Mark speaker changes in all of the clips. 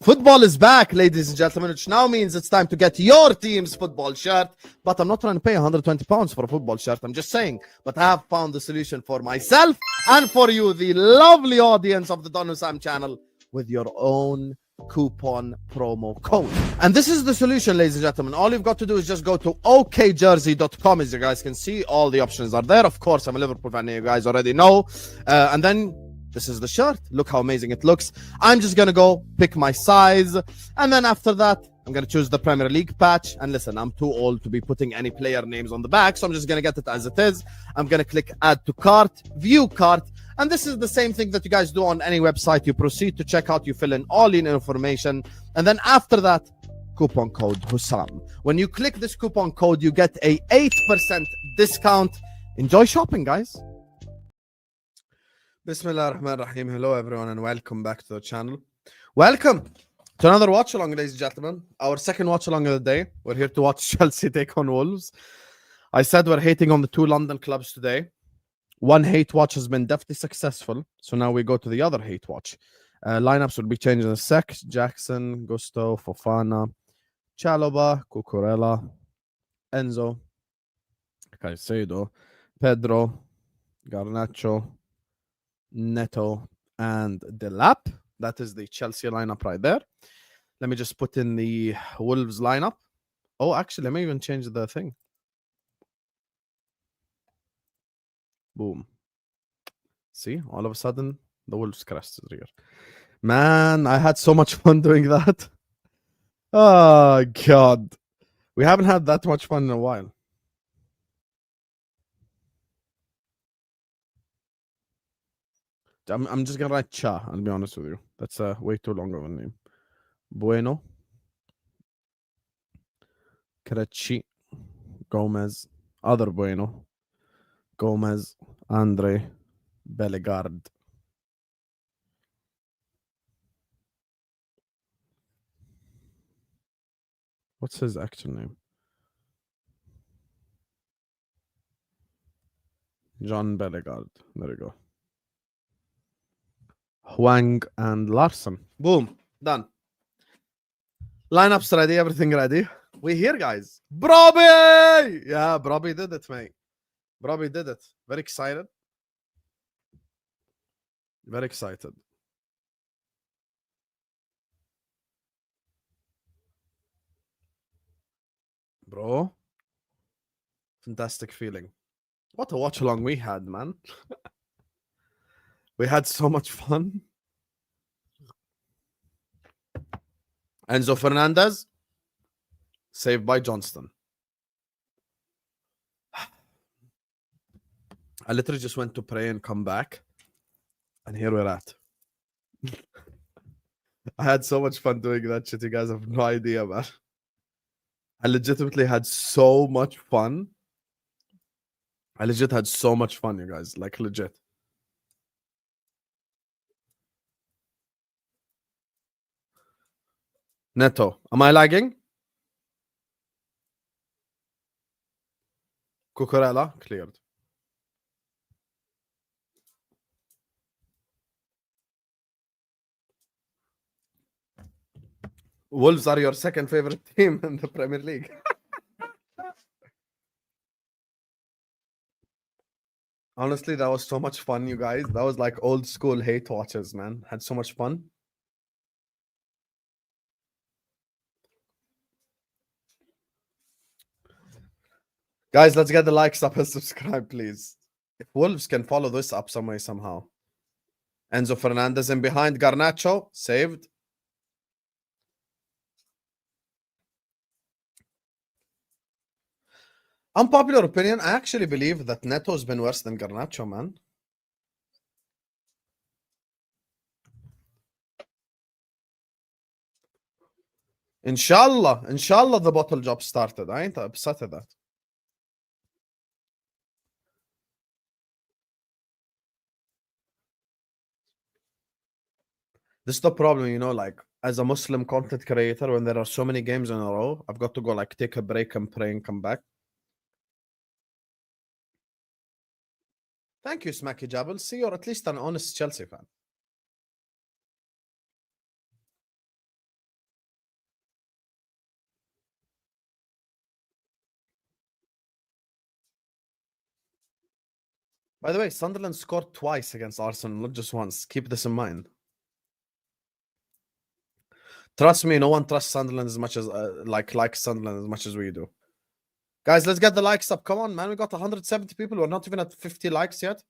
Speaker 1: Football is back, ladies and gentlemen, which now means it's time to get your team's football shirt. But I'm not trying to pay £120 for a football shirt. I'm just saying. But I have found the solution for myself and for you, the lovely audience of the Don Sam channel, with your own coupon promo code. And this is the solution, ladies and gentlemen. All you've got to do is just go to okjersey.com. As you guys can see, all the options are there. Of course, I'm a Liverpool fan, you guys already know. And then this is the shirt. Look how amazing it looks. I'm just gonna go pick my size, and then after that I'm gonna choose the Premier League patch. And listen, I'm too old to be putting any player names on the back, so I'm just gonna get it as it is. I'm gonna click add to cart, view cart, and this is the same thing that you guys do on any website. You proceed to checkout, you fill in all your information, and then after that, coupon code Hussam. When you click this coupon code, you get a 8% discount. Enjoy shopping, guys. Bismillah ar-Rahman ar-Rahim. Hello everyone and welcome back to the channel. Welcome to another watch along, ladies and gentlemen. Our second watch along of the day. We're here to watch Chelsea take on Wolves. I said we're hating on the two London clubs today. One hate watch has been definitely successful, so now we go to the other hate watch. Lineups will be changed in a sec. Jackson, Gusto, Fofana, Chalobah, Cucurella, Enzo, Caicedo, Pedro, Garnacho, Neto, and Delap. That is the Chelsea lineup right there. Let me just put in the Wolves lineup. Oh, actually, let me even change the thing. Boom. See, all of a sudden, the Wolves crest is here. Man, I had so much fun doing that. Oh, God. We haven't had that much fun in a while. I'm just gonna write Cha, I'll be honest with you. That's way too long of a name. Bueno, Karachi, Gomez, other Bueno, Gomez, Andre, Bellegarde. What's his actual name? John Bellegarde. There you go. Huang and Larson. Boom. Done. Lineups ready. Everything ready. We here, guys. Broby! Yeah, Broby did it, mate. Broby did it. Very excited. Very excited. Bro. Fantastic feeling. What a watch along we had, man. We had so much fun. Enzo Fernandez, saved by Johnston. I literally just went to pray and come back. And here we're at. I had so much fun doing that shit. You guys have no idea, man. I legitimately had so much fun. I legit had so much fun, you guys. Like, legit. Neto. Am I lagging? Cucurella. Cleared. Wolves are your second favorite team in the Premier League. Honestly, that was so much fun, you guys. That was like old school hate watches, man. Had so much fun. Guys, let's get the likes up and subscribe, please. If Wolves can follow this up some way, somehow. Enzo Fernandez in behind. Garnacho, saved. Unpopular opinion, I actually believe that Neto's been worse than Garnacho, man. Inshallah the bottle job started. I ain't upset at that. This is the problem, you know, like as a Muslim content creator, when there are so many games in a row, I've got to go like take a break and pray and come back. Thank you, Smacky Jabal. See, you're at least an honest Chelsea fan. By the way, Sunderland scored twice against Arsenal, not just once. Keep this in mind. Trust me, no one trusts Sunderland as much as like Sunderland as much as we do. Guys, let's get the likes up. Come on, man. We got 170 people. We're not even at 50 likes yet.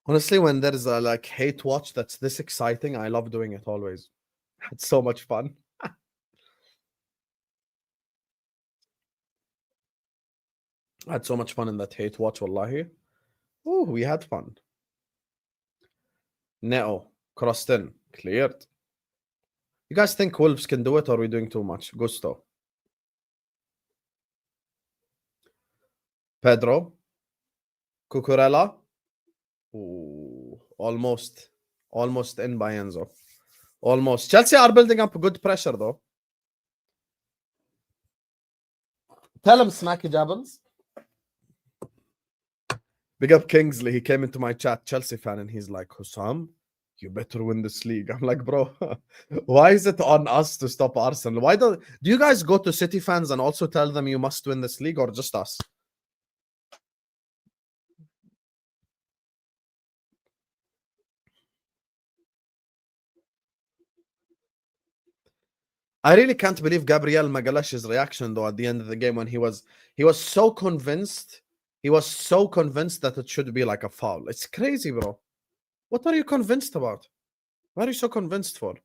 Speaker 1: Honestly, when there's a like hate watch that's this exciting, I love doing it always. It's so much fun. I had so much fun in that hate watch, wallahi. Oh, we had fun. Neo, crossed in, cleared. You guys think Wolves can do it, or are we doing too much? Gusto. Pedro. Cucurella. Ooh, almost. Almost in by Enzo. Almost. Chelsea are building up good pressure, though. Tell him, Smacky Jabbles. Big up Kingsley. He came into my chat, Chelsea fan, and he's like, Hussam, you better win this league. I'm like, bro, why is it on us to stop Arsenal? Why do you guys go to City fans and also tell them you must win this league, or just us? I really can't believe Gabriel Magalhães' reaction though at the end of the game when he was so convinced. He was so convinced that it should be like a foul. It's crazy, bro. What are you convinced about? What are you so convinced for?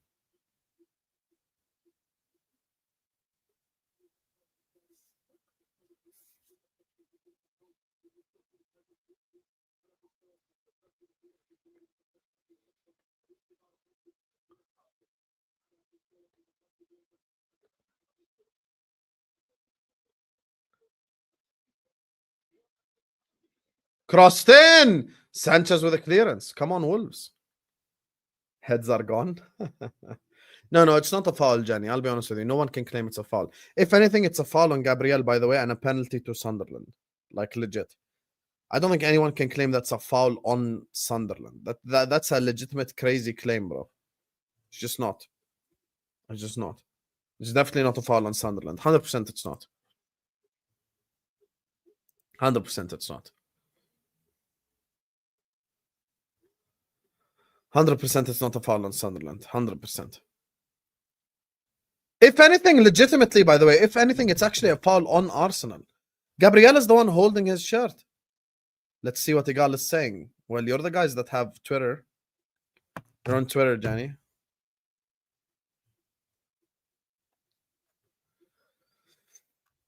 Speaker 1: Crossed in! Sanchez with a clearance. Come on, Wolves. Heads are gone. No, it's not a foul, Jenny. I'll be honest with you. No one can claim it's a foul. If anything, it's a foul on Gabriel, by the way, and a penalty to Sunderland. Like, legit. I don't think anyone can claim that's a foul on Sunderland. That's a legitimate, crazy claim, bro. It's just not. It's just not. It's definitely not a foul on Sunderland. 100% it's not. 100% it's not. 100% it's not a foul on Sunderland. 100%. If anything, legitimately, by the way, if anything, it's actually a foul on Arsenal. Gabriel is the one holding his shirt. Let's see what Igal is saying. Well, you're the guys that have Twitter. You're on Twitter, Johnny.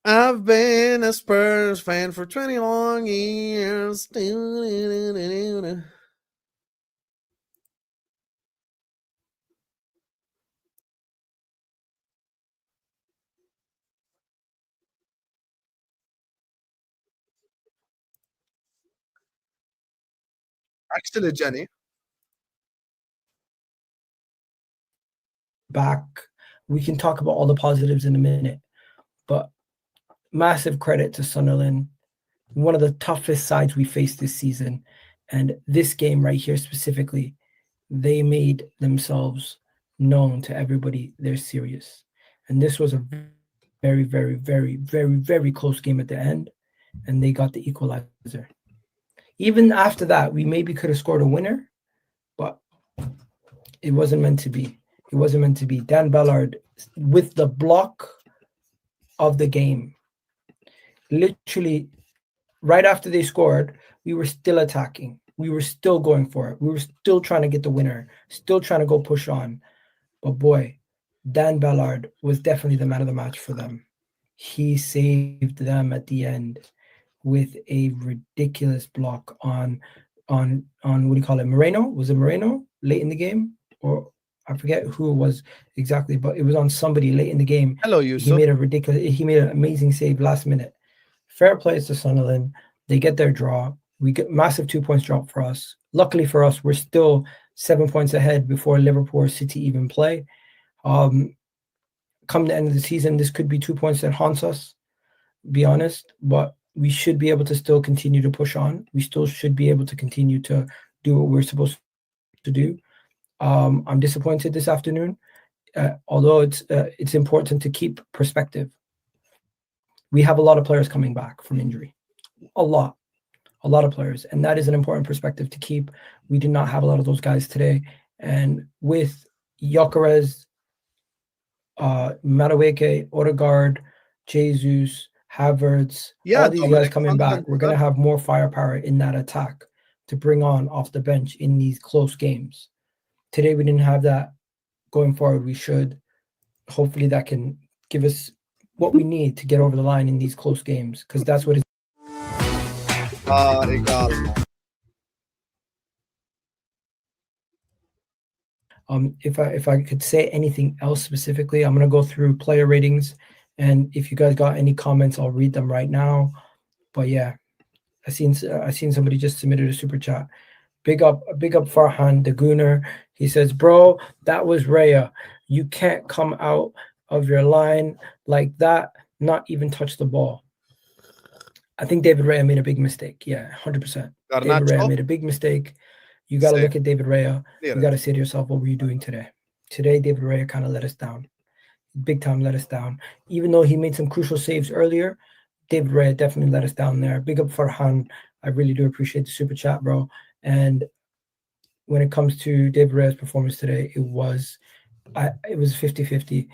Speaker 1: I've been a Spurs fan for 20 long years. Actually, Jenny.
Speaker 2: Back. We can talk about all the positives in a minute, but massive credit to Sunderland. One of the toughest sides we faced this season. And this game right here specifically, they made themselves known to everybody. They're serious. And this was a very, very, very, very, very close game at the end. And they got the equalizer. Even after that, we maybe could have scored a winner, but it wasn't meant to be. It wasn't meant to be. Dan Ballard with the block of the game. Literally, right after they scored, we were still attacking. We were still going for it. We were still trying to get the winner, still trying to go push on. But boy, Dan Ballard was definitely the man of the match for them. He saved them at the end with a ridiculous block on what do you call it? Moreno? Was it Moreno late in the game? Or I forget who it was exactly, but it was on somebody late in the game.
Speaker 1: Hello,
Speaker 2: He
Speaker 1: Yusuf.
Speaker 2: made an amazing save last minute. Fair play to Sunderland. They get their draw. We get massive 2 points drop for us. Luckily for us, we're still 7 points ahead before Liverpool or City even play. Come the end of the season, this could be 2 points that haunts us, be honest, but we should be able to still continue to push on. We still should be able to continue to do what we're supposed to do. I'm disappointed this afternoon, although it's important to keep perspective. We have a lot of players coming back from injury, a lot of players, and that is an important perspective to keep. We did not have a lot of those guys today, and with Gyökeres, Madueke, Odegaard, Jesus, Havertz, all these guys coming back, we're going to have more firepower in that attack to bring on off the bench in these close games. Today, we didn't have that. Going forward, we should. Hopefully, that can give us what we need to get over the line in these close games, because that's what it's. If I could say anything else specifically, I'm gonna go through player ratings, and if you guys got any comments, I'll read them right now. But yeah, I seen somebody just submitted a super chat. Big up Farhan the Gooner. He says, "Bro, that was Raya. You can't come out of your line like that, not even touch the ball." I think David Raya made a big mistake. Yeah, 100%. David Raya made a big mistake. You got to look at David Raya. You got to say to yourself, what were you doing today? Today, David Raya kind of let us down. Big time let us down. Even though he made some crucial saves earlier, David Raya definitely let us down there. Big up Farhan. I really do appreciate the super chat, bro. And when it comes to David Raya's performance today, it was 50-50.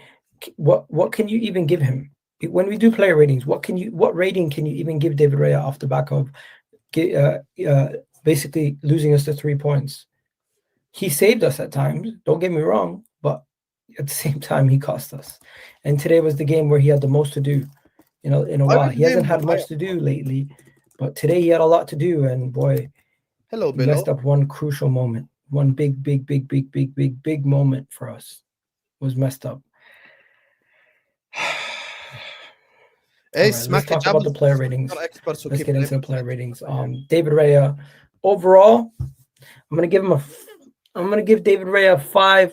Speaker 2: What can you even give him? When we do player ratings, what rating can you even give David Raya off the back of basically losing us to 3 points? He saved us at times, don't get me wrong, but at the same time, he cost us. And today was the game where he had the most to do, in a while. He hasn't had much to do lately, but today he had a lot to do, and boy, he messed up one crucial moment. One big moment for us was messed up. Right, let's talk about the player ratings. Let's get into the player ratings. David Raya, overall, I'm gonna give David Raya a 5.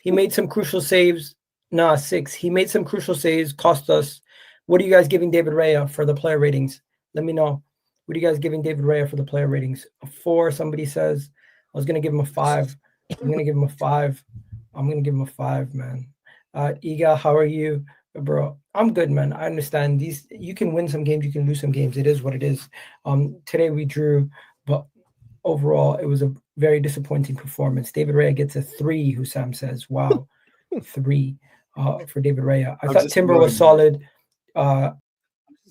Speaker 2: He made some crucial saves. 6. He made some crucial saves, cost us. What are you guys giving David Raya for the player ratings? Let me know. What are you guys giving David Raya for the player ratings? A 4, somebody says. I was gonna give him a 5. I'm gonna give him a 5. I'm gonna give him a 5, man. Iga, how are you? Bro, I'm good, man. I understand these. You can win some games, you can lose some games. It is what it is. Today we drew, but overall it was a very disappointing performance. David Raya gets a 3, Hussam says. Wow, 3 for David Raya. I thought Timber was solid.
Speaker 1: Just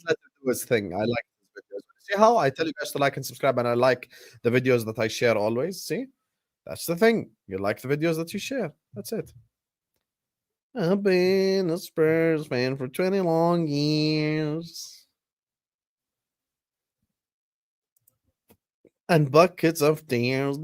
Speaker 1: let him do his thing. I like his videos. See how I tell you guys to like and subscribe, and I like the videos that I share always. See, that's the thing. You like the videos that you share. That's it. I've been a Spurs fan for 20 long years. And buckets of tears.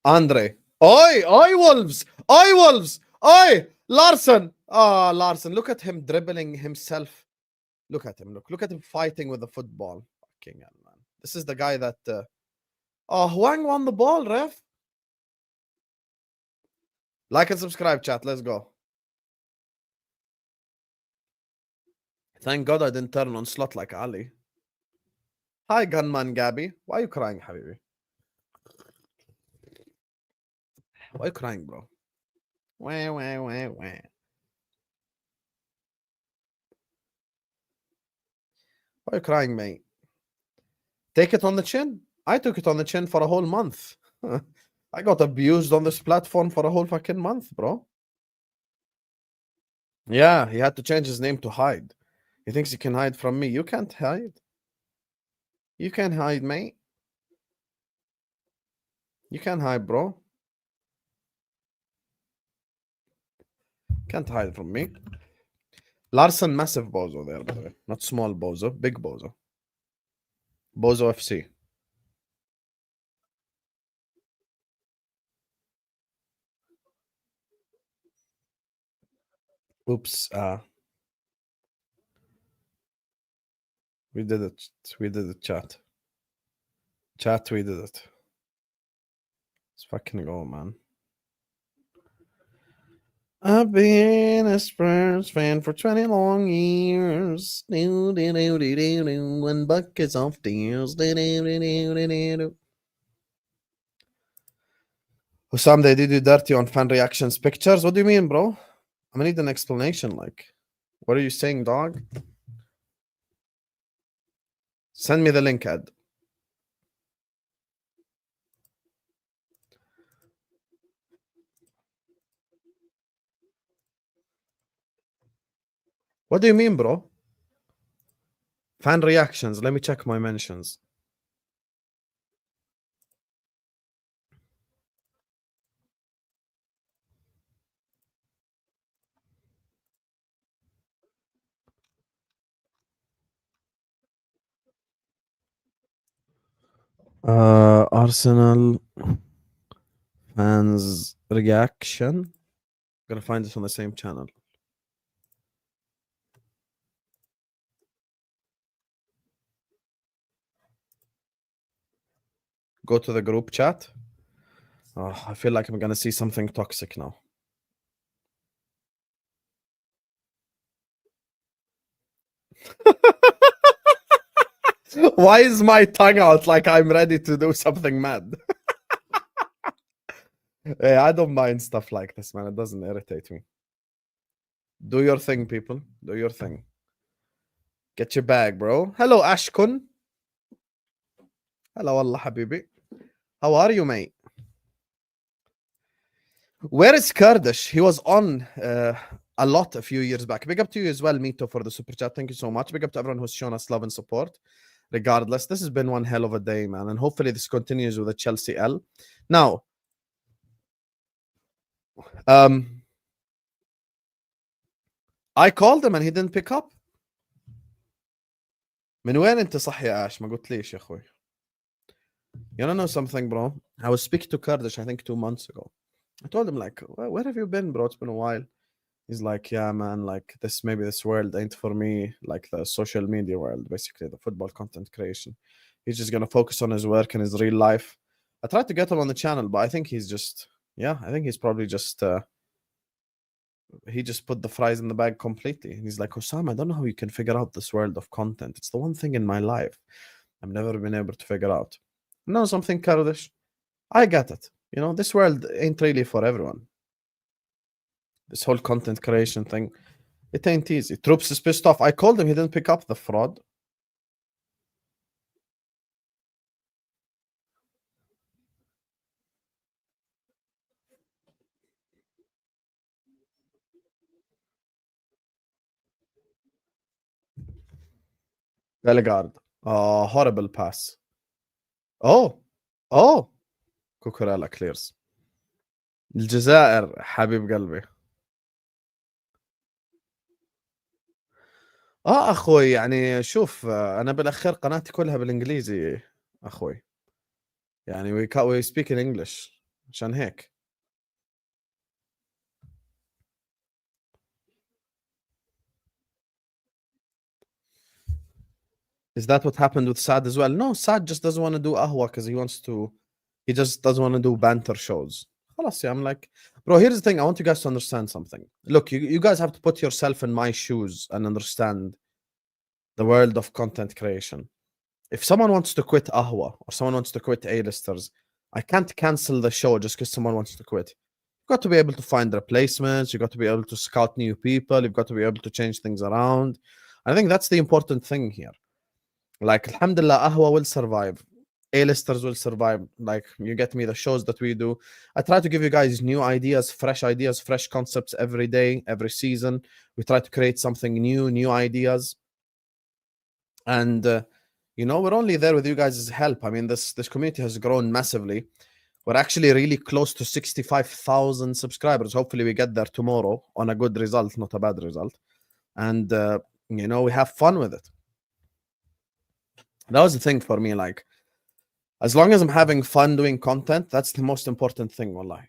Speaker 1: Andre. Oi, Wolves. Oi, Wolves. Oi, Larson. Ah, Larson. Look at him dribbling himself. Look at him. Look at him fighting with the football. Fucking hell, man. This is the guy that. Huang won the ball, ref. Like and subscribe, chat. Let's go. Thank God I didn't turn on slot like Ali. Hi, gunman Gabby. Why are you crying, Habibi? Why are you crying, bro? Wah. Why are you crying, mate? Take it on the chin. I took it on the chin for a whole month. I got abused on this platform for a whole fucking month, bro. Yeah, he had to change his name to hide. He thinks he can hide from me. You can't hide. You can't hide, mate. You can't hide, bro. Can't hide from me. Larson, massive bozo there, by the way. Not small bozo, big bozo. Bozo FC. Oops. We did it. We did it, chat. Chat, we did it. Let's fucking go, man. I've been a Spurs fan for 20 long years. When buckets of tears. Hussam, they did you dirty on fan reactions pictures. What do you mean, bro? I'm gonna need an explanation. Like, what are you saying, dog? Send me the link, Ed. What do you mean, bro? Fan reactions. Let me check my mentions. Arsenal fans reaction. Gonna find this on the same channel. Go to the group chat. Oh, I feel like I'm gonna see something toxic now. Why is my tongue out like I'm ready to do something mad? Hey, I don't mind stuff like this, man. It doesn't irritate me. Do your thing, people. Do your thing. Get your bag, bro. Hello, Ashkun. Hello, Allah Habibi. How are you, mate? Where is Kurdish? He was on a lot a few years back. Big up to you as well, Mito, for the super chat. Thank you so much. Big up to everyone who's shown us love and support. Regardless, this has been one hell of a day, man. And hopefully this continues with a Chelsea L. Now, I called him and he didn't pick up. من وين انت صح يا آش؟ ما قلت ليش يا اخوي. You don't know something, bro? I was speaking to Kurdish, I think 2 months ago. I told him, like, where have you been, bro? It's been a while. He's like, yeah, man, like, maybe this world ain't for me, like the social media world, basically, the football content creation. He's just going to focus on his work and his real life. I tried to get him on the channel, but I think he's just, I think he's probably just, he just put the fries in the bag completely. And he's like, Osama, I don't know how you can figure out this world of content. It's the one thing in my life I've never been able to figure out. Know something, Kurdish? I get it. You know, this world ain't really for everyone. This whole content creation thing, it ain't easy. Troops is pissed off. I called him, he didn't pick up the fraud. Bellegarde. Oh, horrible pass. Oh. كوكوريلا clears. الجزائر حبيب قلبي. اخوي يعني شوف انا بالاخير قناتي كلها بالانجليزي اخوي. يعني we speak in English عشان هيك. Is that what happened with Saad as well? No, Saad just doesn't want to do ahwa because he just doesn't want to do banter shows. I'm like, bro, here's the thing. I want you guys to understand something. Look, you guys have to put yourself in my shoes and understand the world of content creation. If someone wants to quit ahwa or someone wants to quit A-listers, I can't cancel the show just because someone wants to quit. You've got to be able to find replacements. You've got to be able to scout new people. You've got to be able to change things around. I think that's the important thing here. Like, alhamdulillah, ahwa will survive. A-listers will survive. Like, you get me, the shows that we do. I try to give you guys new ideas, fresh concepts every day, every season. We try to create something new ideas. And, we're only there with you guys' help. I mean, this community has grown massively. We're actually really close to 65,000 subscribers. Hopefully we get there tomorrow on a good result, not a bad result. and we have fun with it. That was the thing for me. Like, as long as I'm having fun doing content, that's the most important thing. Wallahi,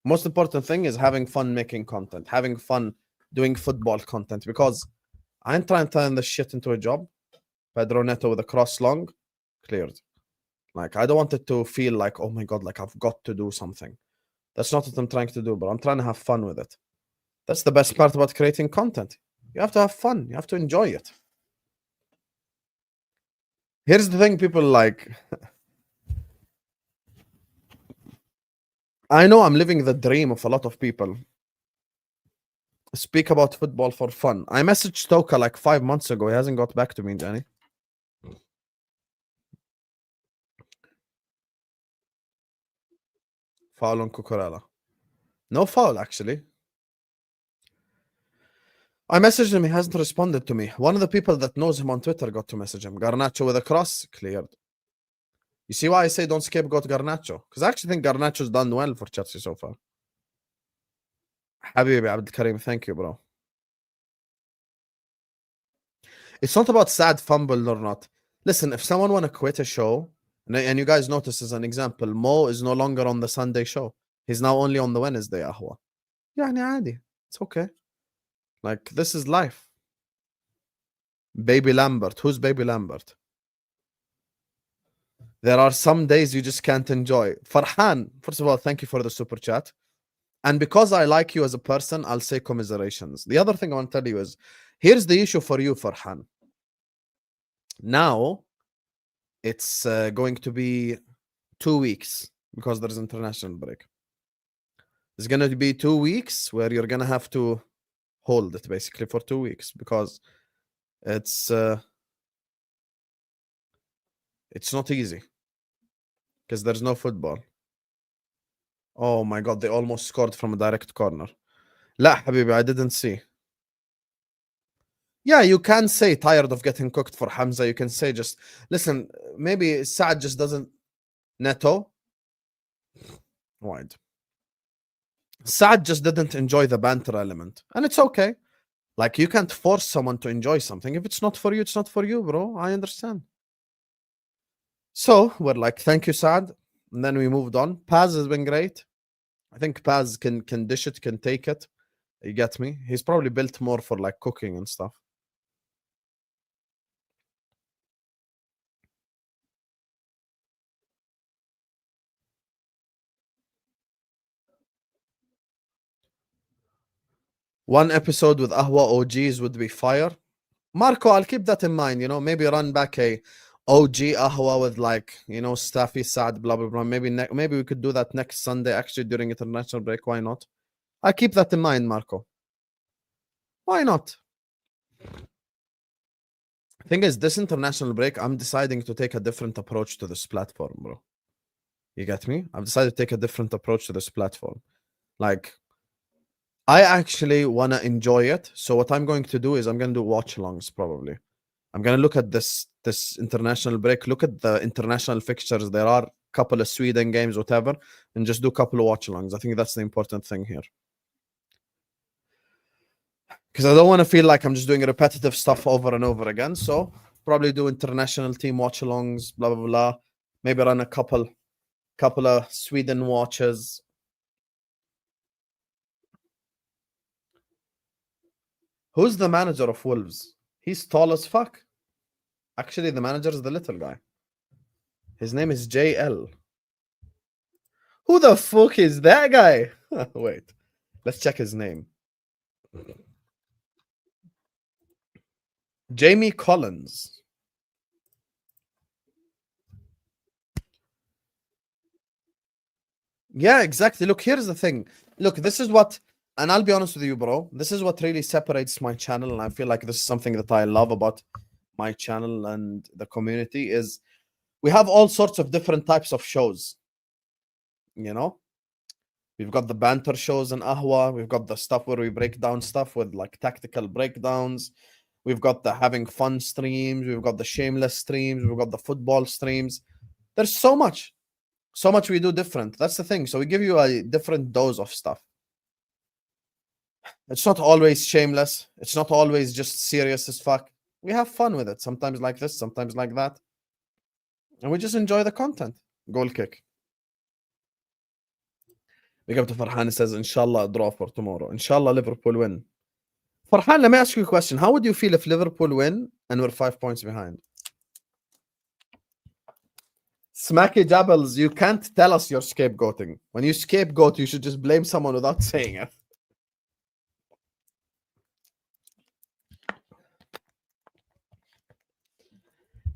Speaker 1: most important thing is having fun making content, having fun doing football content, because I ain't trying to turn this shit into a job. Pedro Neto with a cross long, cleared. Like, I don't want it to feel like, oh my God, like I've got to do something. That's not what I'm trying to do, but I'm trying to have fun with it. That's the best part about creating content. You have to have fun. You have to enjoy it. Here's the thing, people like... I know I'm living the dream of a lot of people. Speak about football for fun. I messaged Stoka like 5 months ago. He hasn't got back to me, Danny. Foul on Cucurella. No foul, actually. I messaged him. He hasn't responded to me. One of the people that knows him on Twitter got to message him. Garnacho with a cross, cleared. You see why I say don't scapegoat Garnacho? Because I actually think Garnacho's done well for Chelsea so far. Habibi Abdul Karim, thank you, bro. It's not about sad fumble or not. Listen, if someone want to quit a show, and you guys notice as an example, Mo is no longer on the Sunday show. He's now only on the Wednesday, Ahwa. Yani عادي. It's okay. Like, this is life. Baby Lambert. Who's Baby Lambert? There are some days you just can't enjoy. Farhan, first of all, thank you for the super chat. And because I like you as a person, I'll say commiserations. The other thing I want to tell you is, here's the issue for you, Farhan. Now, it's going to be 2 weeks because there's international break. It's going to be 2 weeks where you're going to have to hold it basically for 2 weeks because it's not easy because there's no football. Oh my God, they almost scored from a direct corner. La, Habibi, I didn't see. Yeah, you can say tired of getting cooked for Hamza. You can say just, listen, maybe Saad just doesn't... Neto? Wide. Saad just didn't enjoy the banter element. And it's okay. Like, you can't force someone to enjoy something. If it's not for you, it's not for you, bro. I understand. So, we're like, thank you, Saad. And then we moved on. Paz has been great. I think Paz can dish it, can take it. You get me? He's probably built more for like cooking and stuff. One episode with Ahwa OGs would be fire. Marco, I'll keep that in mind. Maybe run back a OG Ahwa with like, Staffy, Saad, blah, blah, blah. Maybe we could do that next Sunday, actually, during international break. Why not? I keep that in mind, Marco. Why not? Thing is, this international break, I'm deciding to take a different approach to this platform, bro. You get me? I've decided to take a different approach to this platform. Like, I actually want to enjoy it. So what I'm going to do is I'm going to do watch-alongs probably. I'm going to look at this international break, look at the international fixtures. There are a couple of Sweden games, whatever, and just do a couple of watch-alongs. I think that's the important thing here. Because I don't want to feel like I'm just doing repetitive stuff over and over again. So probably do international team watch-alongs, blah, blah, blah. Maybe run a couple of Sweden watches. Who's the manager of Wolves? He's tall as fuck. Actually, the manager is the little guy. His name is JL. Who the fuck is that guy? Wait, let's check his name. Jamie Collins. Yeah, exactly. Look, here's the thing. Look, this is what, and I'll be honest with you, bro. This is what really separates my channel, and I feel like this is something that I love about my channel and the community is we have all sorts of different types of shows. We've got the banter shows in Ahwa. We've got the stuff where we break down stuff with like tactical breakdowns. We've got the having fun streams. We've got the shameless streams. We've got the football streams. There's so much we do different. That's the thing. So we give you a different dose of stuff. It's not always shameless. It's not always just serious as fuck. We have fun with it. Sometimes like this, sometimes like that. And we just enjoy the content. Goal kick. Big up to Farhan. It says, Inshallah, a draw for tomorrow. Inshallah, Liverpool win. Farhan, let me ask you a question. How would you feel if Liverpool win and we're 5 points behind? Smacky Jabbles, you can't tell us you're scapegoating. When you scapegoat, you should just blame someone without saying it.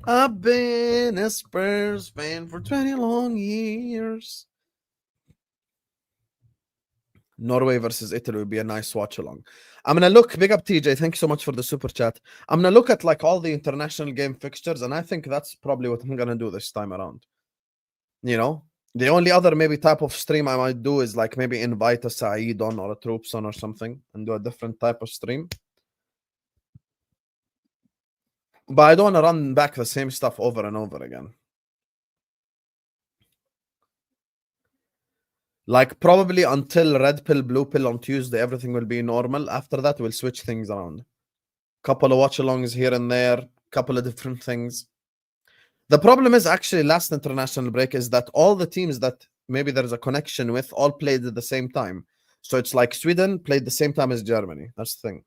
Speaker 1: I've been a Spurs fan for 20 long years. Norway versus Italy would be a nice watch along. I'm gonna look. Big up TJ. Thank you so much for the super chat. I'm gonna look at like all the international game fixtures, and I think that's probably what I'm gonna do this time around. You know, the only other maybe type of stream I might do is like maybe invite a Saeed on or a Troops on or something and do a different type of stream. But I don't want to run back the same stuff over and over again. Like probably until red pill, blue pill on Tuesday, everything will be normal. After that, we'll switch things around. Couple of watch-alongs here and there, couple of different things. The problem is actually last international break is that all the teams that maybe there's a connection with all played at the same time. So it's like Sweden played the same time as Germany. That's the thing.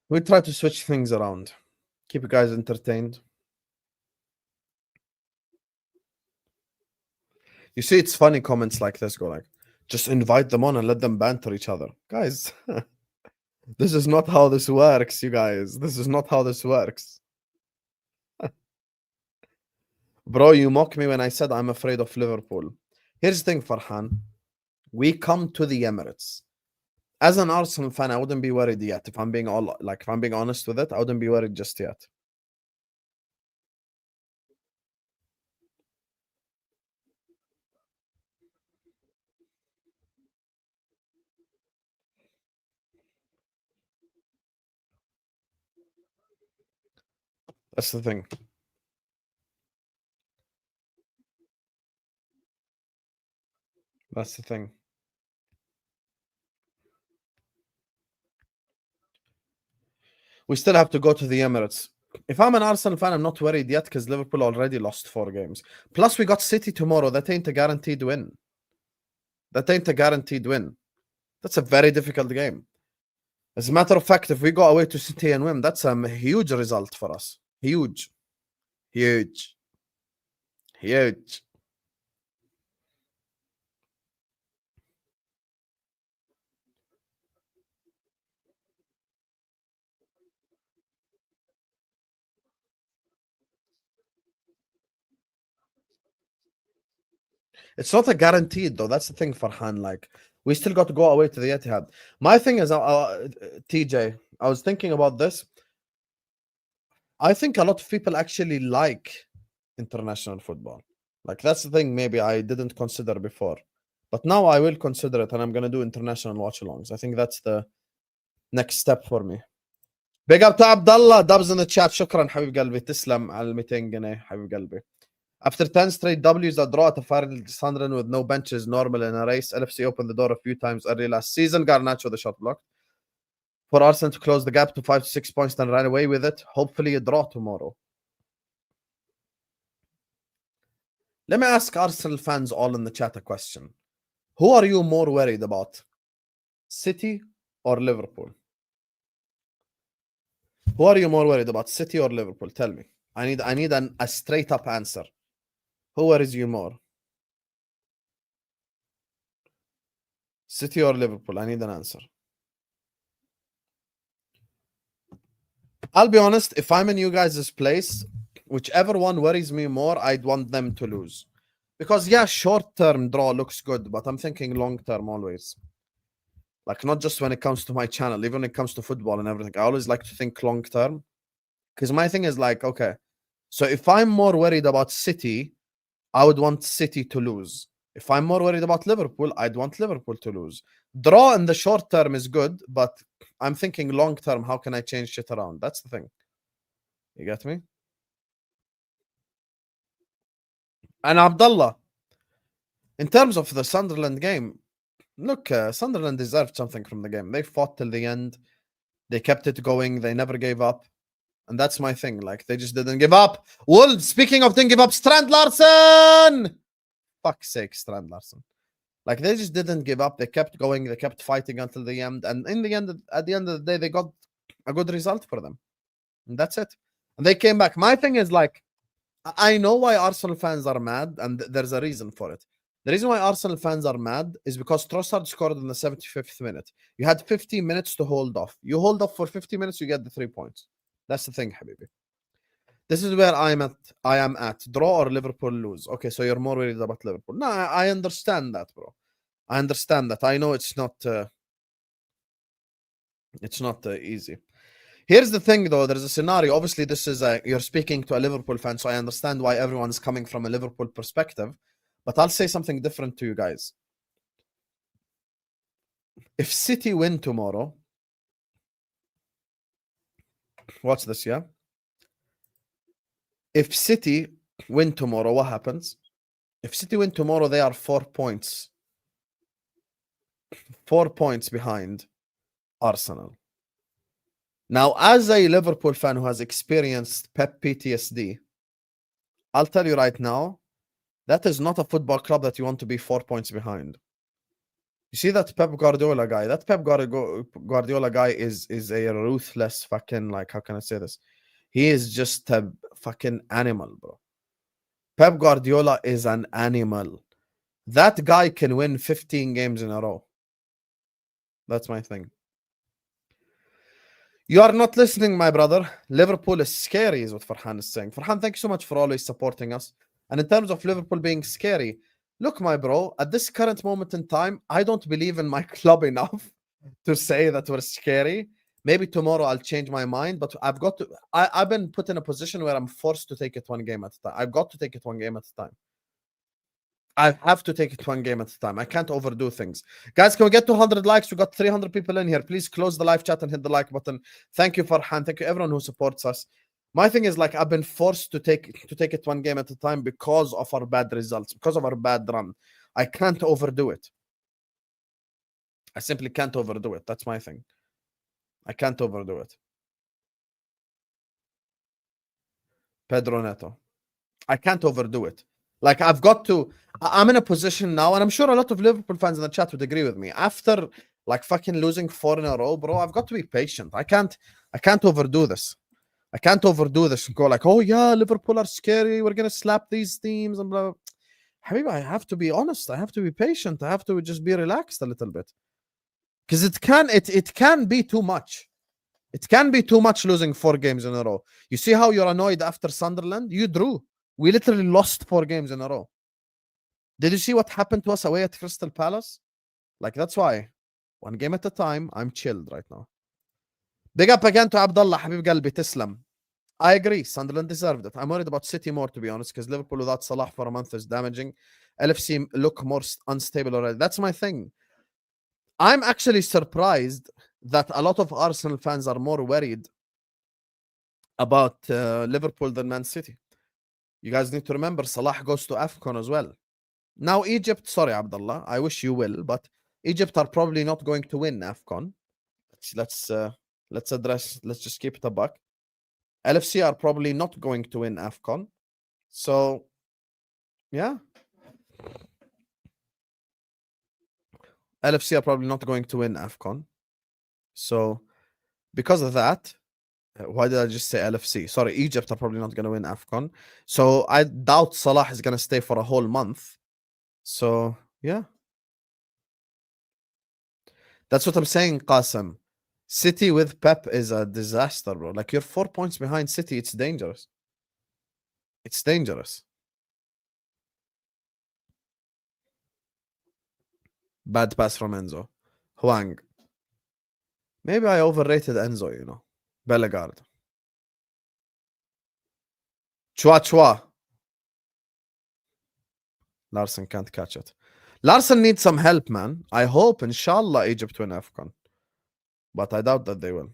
Speaker 1: We try to switch things around. Keep you guys entertained. You see, it's funny comments like this go like, just invite them on and let them banter each other. Guys, this is not how this works, you guys. This is not how this works. Bro, you mock me when I said I'm afraid of Liverpool. Here's the thing, Farhan. We come to the Emirates. As an Arsenal fan, I wouldn't be worried yet. If I'm being honest with it, I wouldn't be worried just yet. That's the thing. That's the thing. We still have to go to the Emirates. If I'm an Arsenal fan, I'm not worried yet because Liverpool already lost 4 games. Plus, we got City tomorrow. That ain't a guaranteed win. That ain't a guaranteed win. That's a very difficult game. As a matter of fact, if we go away to City and win, that's a huge result for us. Huge. Huge. Huge. It's not a guaranteed though. That's the thing, Farhan. Like we still got to go away to the Etihad. My thing is, TJ, I was thinking about this. I think a lot of people actually like international football. Like that's the thing. Maybe I didn't consider before, but now I will consider it, and I'm gonna do international watch-alongs. I think that's the next step for me. Big up to Abdullah. Dubs in the chat. شكرا حبيب قلبي. تسلم على 200 جنيه حبيب قلبي. After 10 straight W's, a draw at a final Sunderland with no benches normal in a race. LFC opened the door a few times early last season. Garnacho the shot blocked. For Arsenal to close the gap to 5 to 6 points and run away with it. Hopefully a draw tomorrow. Let me ask Arsenal fans all in the chat a question. Who are you more worried about? City or Liverpool? Who are you more worried about? City or Liverpool? Tell me. I need a straight up answer. Who worries you more? City or Liverpool? I need an answer. I'll be honest, if I'm in you guys' place, whichever one worries me more, I'd want them to lose. Because yeah, short-term draw looks good, but I'm thinking long-term always. Like not just when it comes to my channel, even when it comes to football and everything. I always like to think long-term. Because my thing is like, okay, so if I'm more worried about City, I would want City to lose. If I'm more worried about Liverpool, I'd want Liverpool to lose. Draw in the short term is good, but I'm thinking long term, how can I change shit around? That's the thing. You get me? And Abdullah, in terms of the Sunderland game, look, Sunderland deserved something from the game. They fought till the end. They kept it going. They never gave up. And that's my thing. Like, they just didn't give up. Wolves, speaking of didn't give up, Strand Larsen! Fuck's sake, Strand Larsen. Like, they just didn't give up. They kept going. They kept fighting until the end. And in the end, at the end of the day, they got a good result for them. And that's it. And they came back. My thing is, like, I know why Arsenal fans are mad, and there's a reason for it. The reason why Arsenal fans are mad is because Trossard scored in the 75th minute. You had 15 minutes to hold off. You hold off for 50 minutes, you get the 3 points. That's the thing, Habibi. This is where I am at. Draw or Liverpool lose. Okay, so you're more worried about Liverpool. No, I understand that, bro. I understand that. I know it's not easy. Here's the thing, though. There's a scenario. Obviously, this is you're speaking to a Liverpool fan, so I understand why everyone's coming from a Liverpool perspective. But I'll say something different to you guys. If City win tomorrow, watch this, yeah? If City win tomorrow, what happens? If City win tomorrow, they are 4 points. 4 points behind Arsenal. Now, as a Liverpool fan who has experienced Pep PTSD, I'll tell you right now, that is not a football club that you want to be 4 points behind. You see that Pep Guardiola guy? That Pep Guardiola guy is a ruthless fucking, like, how can I say this? He is just a fucking animal, bro. Pep Guardiola is an animal. That guy can win 15 games in a row. That's my thing. You are not listening, my brother. Liverpool is scary, is what Farhan is saying. Farhan, thank you so much for always supporting us. And in terms of Liverpool being scary, look, my bro, at this current moment in time, I don't believe in my club enough to say that we're scary. Maybe tomorrow I'll change my mind, but I've got to. I've been put in a position where I'm forced to take it one game at a time. I've got to take it one game at a time. I have to take it one game at a time. I can't overdo things. Guys, can we get 200 likes? We got 300 people in here. Please close the live chat and hit the like button. Thank you, Farhan. Thank you, everyone who supports us. My thing is, like, I've been forced to take it one game at a time because of our bad results, because of our bad run. I can't overdo it. I simply can't overdo it. That's my thing. I can't overdo it. Pedro Neto. I can't overdo it. Like, I've got to. I'm in a position now, and I'm sure a lot of Liverpool fans in the chat would agree with me. After, like, fucking losing 4 in a row, bro, I've got to be patient. I can't overdo this. I can't overdo this and go like, oh yeah, Liverpool are scary. We're gonna slap these teams and blah, blah. Habibi, I have to be honest. I have to be patient. I have to just be relaxed a little bit, because it can be too much. It can be too much losing 4 games in a row. You see how you're annoyed after Sunderland? You drew. We literally lost 4 games in a row. Did you see what happened to us away at Crystal Palace? Like, that's why. One game at a time. I'm chilled right now. Big up again to Abdullah, Habib Galbi, Tislam. I agree. Sunderland deserved it. I'm worried about City more, to be honest, because Liverpool without Salah for a month is damaging. LFC look more unstable already. That's my thing. I'm actually surprised that a lot of Arsenal fans are more worried about Liverpool than Man City. You guys need to remember Salah goes to AFCON as well. Now, Egypt, sorry, Abdullah, I wish you will, but Egypt are probably not going to win AFCON. Let's just keep it a buck. LFC are probably not going to win AFCON. So, yeah. LFC are probably not going to win AFCON. So, because of that, why did I just say LFC? Sorry, Egypt are probably not going to win AFCON. So, I doubt Salah is going to stay for a whole month. So, yeah. That's what I'm saying, Qasim. City with Pep is a disaster, bro. Like, you're 4 points behind City. It's dangerous. It's dangerous. Bad pass from Enzo. Huang. Maybe I overrated Enzo, you know. Bellegarde. Chua. Larson can't catch it. Larson needs some help, man. I hope, inshallah, Egypt win AFCON. But I doubt that they will.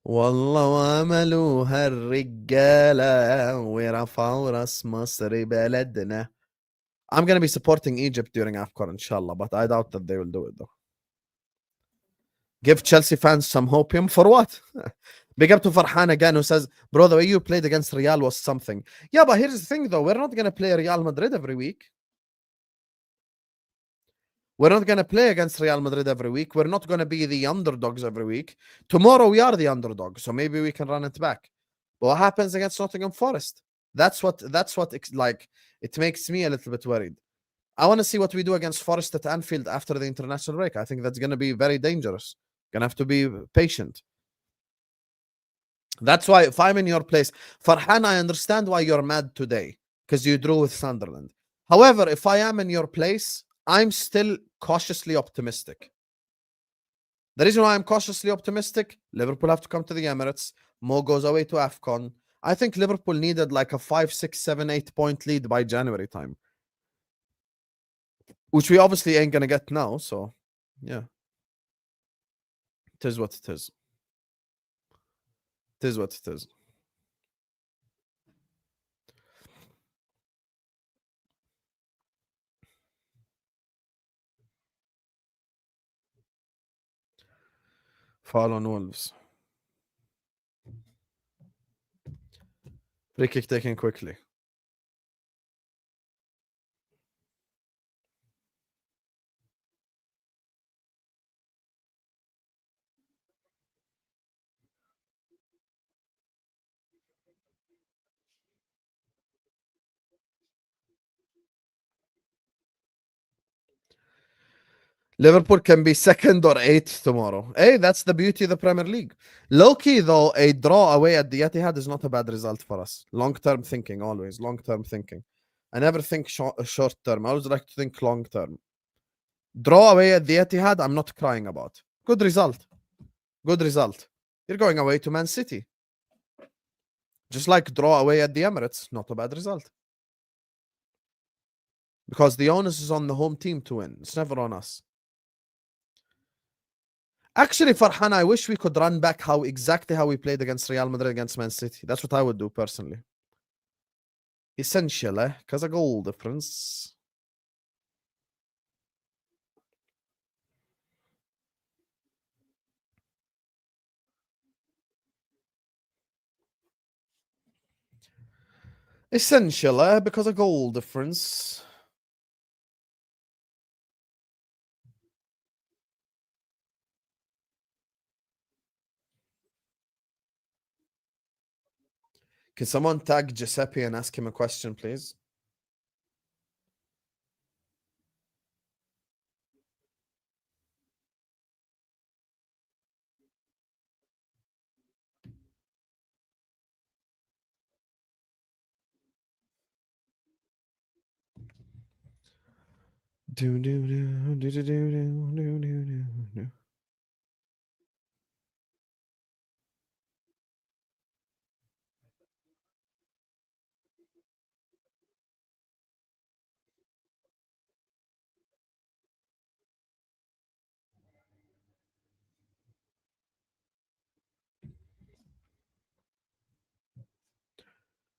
Speaker 1: والله وعملوها الرجالة ورفعوا راس مصر بلدنا. I'm gonna be supporting Egypt during AFCON, inshallah, but I doubt that they will do it though. Give Chelsea fans some hopium for what? Big up to Farhan again, who says, bro, the way you played against Real was something. Yeah, but here's the thing though, we're not gonna play Real Madrid every week. We're not going to play against Real Madrid every week. We're not going to be the underdogs every week. Tomorrow we are the underdogs, so maybe we can run it back. But what happens against Nottingham Forest? That's what like it makes me a little bit worried. I want to see what we do against Forest at Anfield after the international break. I think that's going to be very dangerous. Gonna have to be patient. That's why if I'm in your place, Farhan, I understand why you're mad today because you drew with Sunderland. However, if I am in your place, I'm still cautiously optimistic. The reason why I'm cautiously optimistic, Liverpool have to come to the Emirates. Mo goes away to AFCON. I think Liverpool needed like a 5, 6, 7, 8 point lead by January time. Which we obviously ain't going to get now. So, yeah. It is what it is. It is what it is. Fall on Wolves. Free kick taken quickly. Liverpool can be second or eighth tomorrow. Hey, that's the beauty of the Premier League. Low-key, though, a draw away at the Etihad is not a bad result for us. Long-term thinking, always. Long-term thinking. I never think short-term. I always like to think long-term. Draw away at the Etihad, I'm not crying about. Good result. Good result. You're going away to Man City. Just like draw away at the Emirates, not a bad result. Because the onus is on the home team to win. It's never on us. Actually, Farhan, I wish we could run back exactly how we played against Real Madrid against Man City. That's what I would do personally. Essential, because a goal difference. Essential, because a goal difference. Can someone tag Giuseppe and ask him a question, please?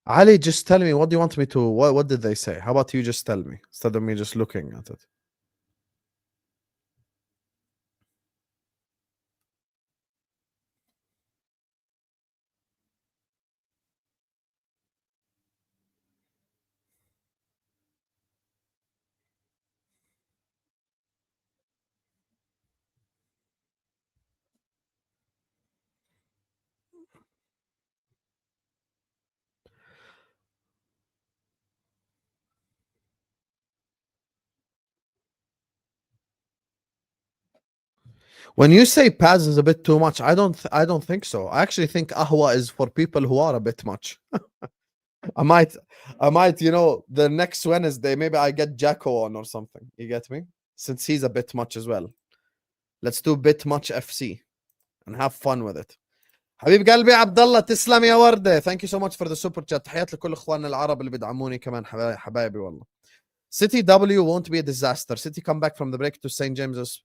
Speaker 1: Ali, just tell me, what do you want me to, what did they say? How about you just tell me, instead of me just looking at it? When you say Paz is a bit too much, I don't think so. I actually think Ahwa is for people who are a bit much. I might, you know, the next Wednesday, maybe I get Jacko on or something. You get me? Since he's a bit much as well. Let's do bit much FC and have fun with it. حبيب قلبي عبد الله تسلم يا ورده. Thank you so much for the super chat. تحيات لكل اخواننا العرب اللي بيدعموني كمان حبايبي والله. City W won't be a disaster. City come back from the break to St. James's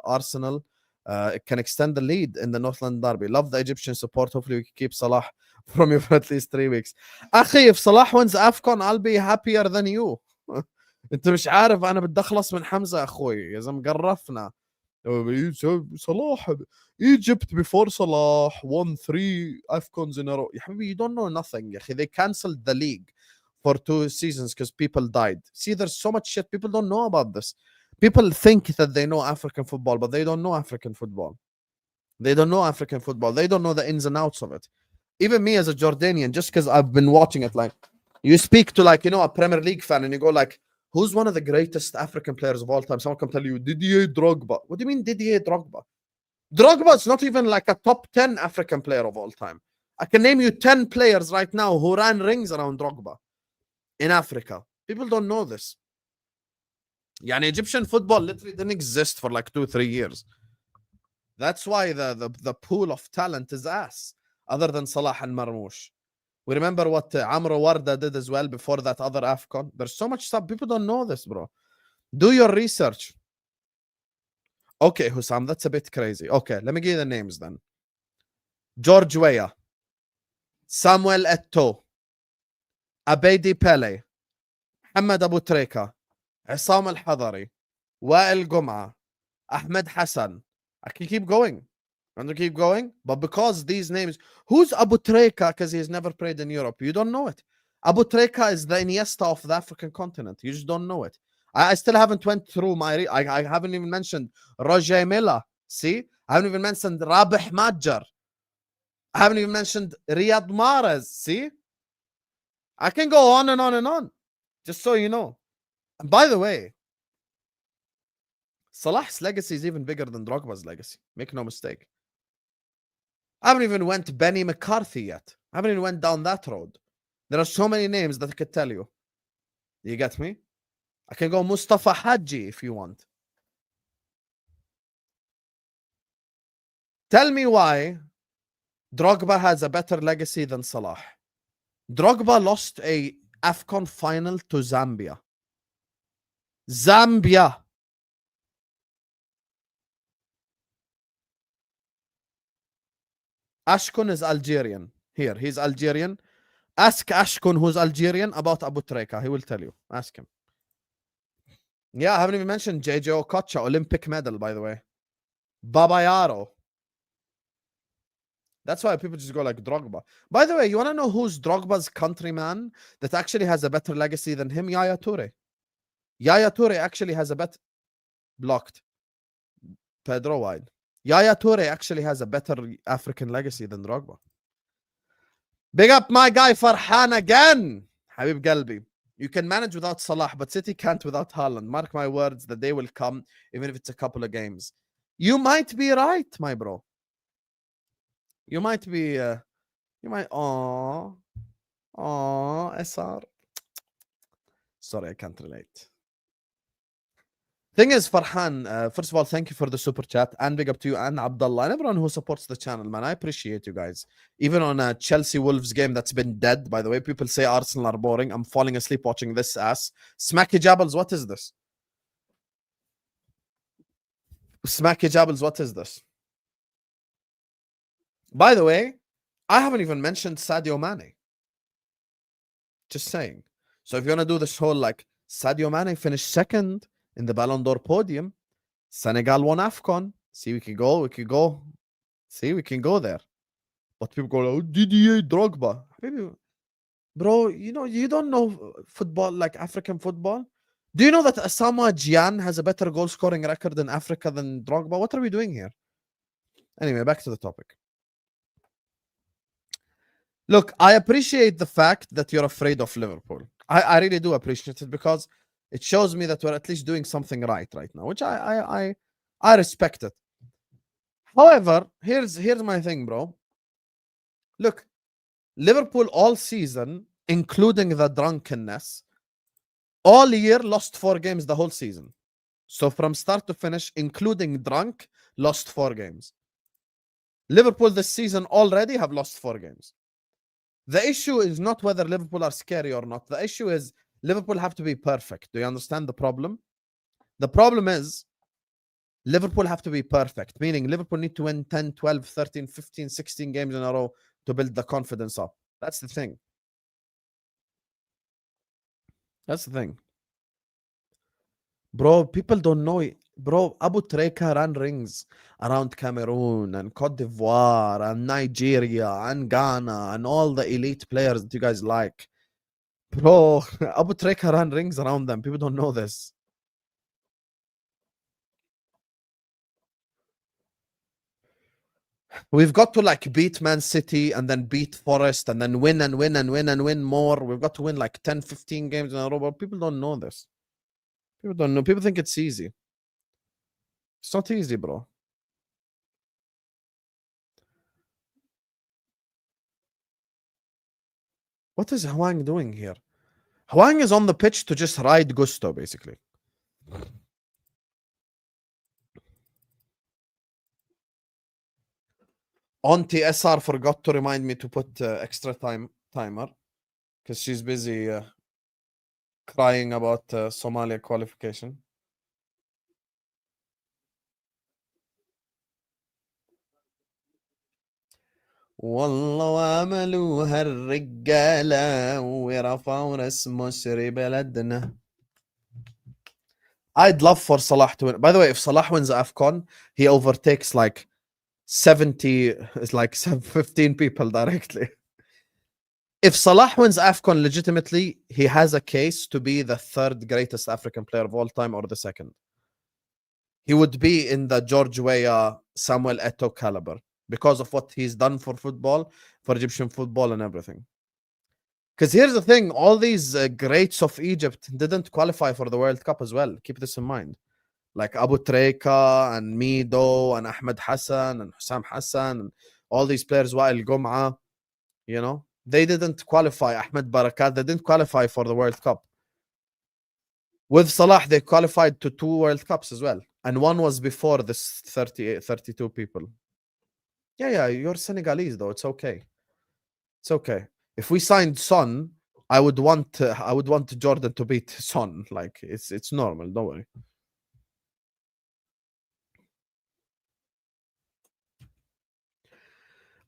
Speaker 1: Arsenal. It can extend the lead in the Northland Derby. Love the Egyptian support. Hopefully we can keep Salah from you for at least 3 weeks. أخي, if Salah wins AFCON, I'll be happier than you. أنت مش عارف أنا بدي أخلص من حمزة أخوي. يا زلمة قرفنا. Salah, Egypt before Salah won 3 AFCONs in a row. يا حبيبي, you don't know nothing. يا أخي, they cancelled the league for 2 seasons because people died. See, there's so much shit. People don't know about this. People think that they know African football, but they don't know African football. They don't know African football. They don't know the ins and outs of it. Even me as a Jordanian, just because I've been watching it, like, you speak to, like, you know, a Premier League fan and you go like, who's one of the greatest African players of all time? Someone can tell you, Didier Drogba. What do you mean Didier Drogba? Drogba is not even like a top 10 African player of all time. I can name you 10 players right now who ran rings around Drogba in Africa. People don't know this. Yani Egyptian football literally didn't exist for like 2-3 years. That's why the pool of talent is ass, other than Salah and Marmoush. We remember what Amro Warda did as well before that other AFCON. There's so much stuff. People don't know this, bro. Do your research. Okay, Hussam, that's a bit crazy. Okay, let me give you the names then. George Weah, Samuel Eto'o, Abedi Pele, Ahmed Abu Treka, Isam Al-Hadari, Wael Gum'a, Ahmed Hassan. I can keep going. I'm going to keep going. But because these names... Who's Abu Treka? Because he's never played in Europe. You don't know it. Abu Treka is the Iniesta of the African continent. You just don't know it. I still haven't went through my... I haven't even mentioned Roger Milla. See? I haven't even mentioned Rabih Majjar. I haven't even mentioned Riyad Mahrez. See? I can go on and on and on. Just so you know. And by the way, Salah's legacy is even bigger than Drogba's legacy. Make no mistake. I haven't even went Benny McCarthy yet. I haven't even went down that road. There are so many names that I could tell you. You get me? I can go Mustafa Hadji if you want. Tell me why Drogba has a better legacy than Salah. Drogba lost a AFCON final to Zambia. Zambia. Ashkun is Algerian. Here, he's Algerian. Ask Ashkun, who's Algerian, about Abu Treka. He will tell you. Ask him. Yeah, I haven't even mentioned JJ Okocha, Olympic medal, by the way. Babayaro. That's why people just go like Drogba. By the way, you want to know who's Drogba's countryman that actually has a better legacy than him? Yaya Toure. Yaya Toure actually has a better... Blocked. Pedro Wide. Yaya Toure actually has a better African legacy than Drogba. Big up my guy Farhan again. Habib Galbi. You can manage without Salah, but City can't without Haaland. Mark my words, the day will come, even if it's a couple of games. You might be right, my bro. You might be... you might... Aww, SR. Sorry, I can't relate. Thing is, Farhan, first of all, thank you for the super chat, and big up to you and Abdullah and everyone who supports the channel, man. I appreciate you guys. Even on a Chelsea Wolves game that's been dead, by the way, people say Arsenal are boring. I'm falling asleep watching this ass. Smacky Jabbles, what is this? Smacky Jabbles, what is this? By the way, I haven't even mentioned Sadio Mane. Just saying. So if you want to do this whole, like, Sadio Mane finished second in the Ballon d'Or podium. Senegal won AFCON. See, we can go. See, we can go there. But people go, oh, Didier Drogba. Bro, you know, you don't know football, like African football. Do you know that Asamoah Gyan has a better goal scoring record in Africa than Drogba? What are we doing here? Anyway, back to the topic. Look, I appreciate the fact that you're afraid of Liverpool. I really do appreciate it, because it shows me that we're at least doing something right now, which I respect it. However, here's my thing, bro. Look, Liverpool all season including the drunkenness, all year lost 4 games the whole season. So from start to finish, including drunk, lost 4 games. Liverpool this season already have lost 4 games. The issue is not whether Liverpool are scary or not. The issue is Liverpool have to be perfect. Do you understand the problem? The problem is Liverpool have to be perfect, meaning Liverpool need to win 10, 12, 13, 15, 16 games in a row to build the confidence up. That's the thing. That's the thing. Bro, people don't know it. Bro, Abu Treka ran rings around Cameroon and Cote d'Ivoire and Nigeria and Ghana and all the elite players that you guys like. Bro, Abu Treka ran rings around them. People don't know this. We've got to like beat Man City and then beat Forest and then win and win and win and win more. We've got to win like 10, 15 games in a row, but people don't know this. People don't know. People think it's easy. It's not easy, bro. What is Hwang doing here? Hwang is on the pitch to just ride Gusto, basically. Auntie SR forgot to remind me to put extra timer because she's busy crying about Somalia qualification. والله عملوها الرجالة ورفعوا راس مصر بلدنا. I'd love for Salah to win. By the way, if Salah wins AFCON, he overtakes like 70, it's like 15 people directly. If Salah wins AFCON legitimately, he has a case to be the 3rd greatest African player of all time or the 2nd. He would be in the George Weah, Samuel Eto'o caliber because of what he's done for football, for Egyptian football and everything. Because here's the thing, all these greats of Egypt didn't qualify for the World Cup as well. Keep this in mind. Like Abu Treka and Mido and Ahmed Hassan and Hussam Hassan and all these players, Wael Gum'a, you know, they didn't qualify. Ahmed Barakat, they didn't qualify for the World Cup. With Salah, they qualified to 2 World Cups as well. And one was before this 32 people. Yeah, you're Senegalese though. It's okay. It's okay. If we signed Son, I would want Jordan to beat Son. Like it's normal. Don't worry.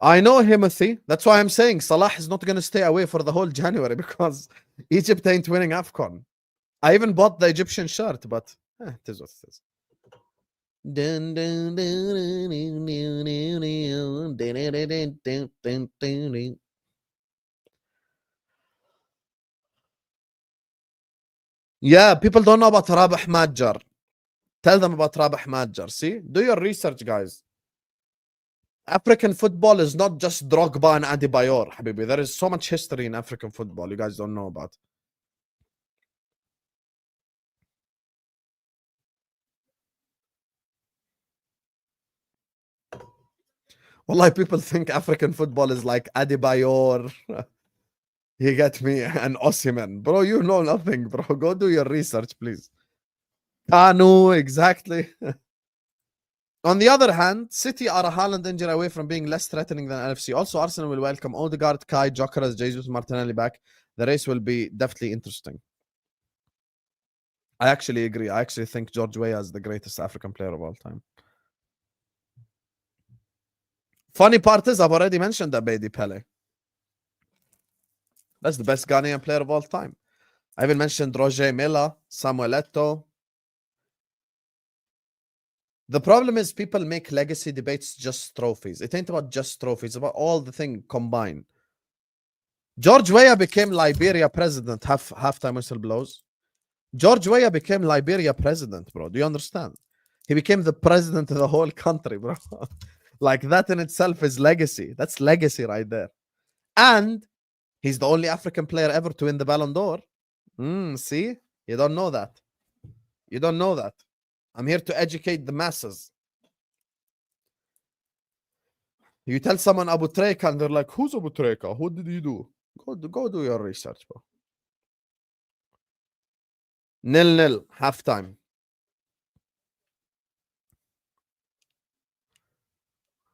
Speaker 1: I know, Himothy. That's why I'm saying Salah is not going to stay away for the whole January because Egypt ain't winning AFCON. I even bought the Egyptian shirt, but it is what it is. Yeah, people don't know about Rabah Majjar. Tell them about Rabah Majjar. See? Do your research, guys. African football is not just Drogba and Adebayor, Habibi. There is so much history in African football you guys don't know about. Wallahi, people think African football is like Adebayor. You get me? And Osimhen. Bro, you know nothing, bro. Go do your research, please. Kanu, exactly. On the other hand, City are a Haaland injury away from being less threatening than LFC. Also, Arsenal will welcome Odegaard, Kai, Jokeras, Jesus, Martinelli back. The race will be definitely interesting. I actually agree. I actually think George Weah is the greatest African player of all time. Funny part is, I've already mentioned Abedi Pele. That's the best Ghanaian player of all time. I even mentioned Roger Milla, Samuel Eto'o. The problem is people make legacy debates just trophies. It ain't about just trophies. It's about all the thing combined. George Weah became Liberia president. Halftime whistle blows. George Weah became Liberia president, bro. Do you understand? He became the president of the whole country, bro. Like that in itself is legacy. That's legacy right there. And he's the only African player ever to win the Ballon d'Or. See? You don't know that. You don't know that. I'm here to educate the masses. You tell someone Abu Treka and they're like, who's Abu Treka? What did you do? Go do your research, bro. 0-0 halftime.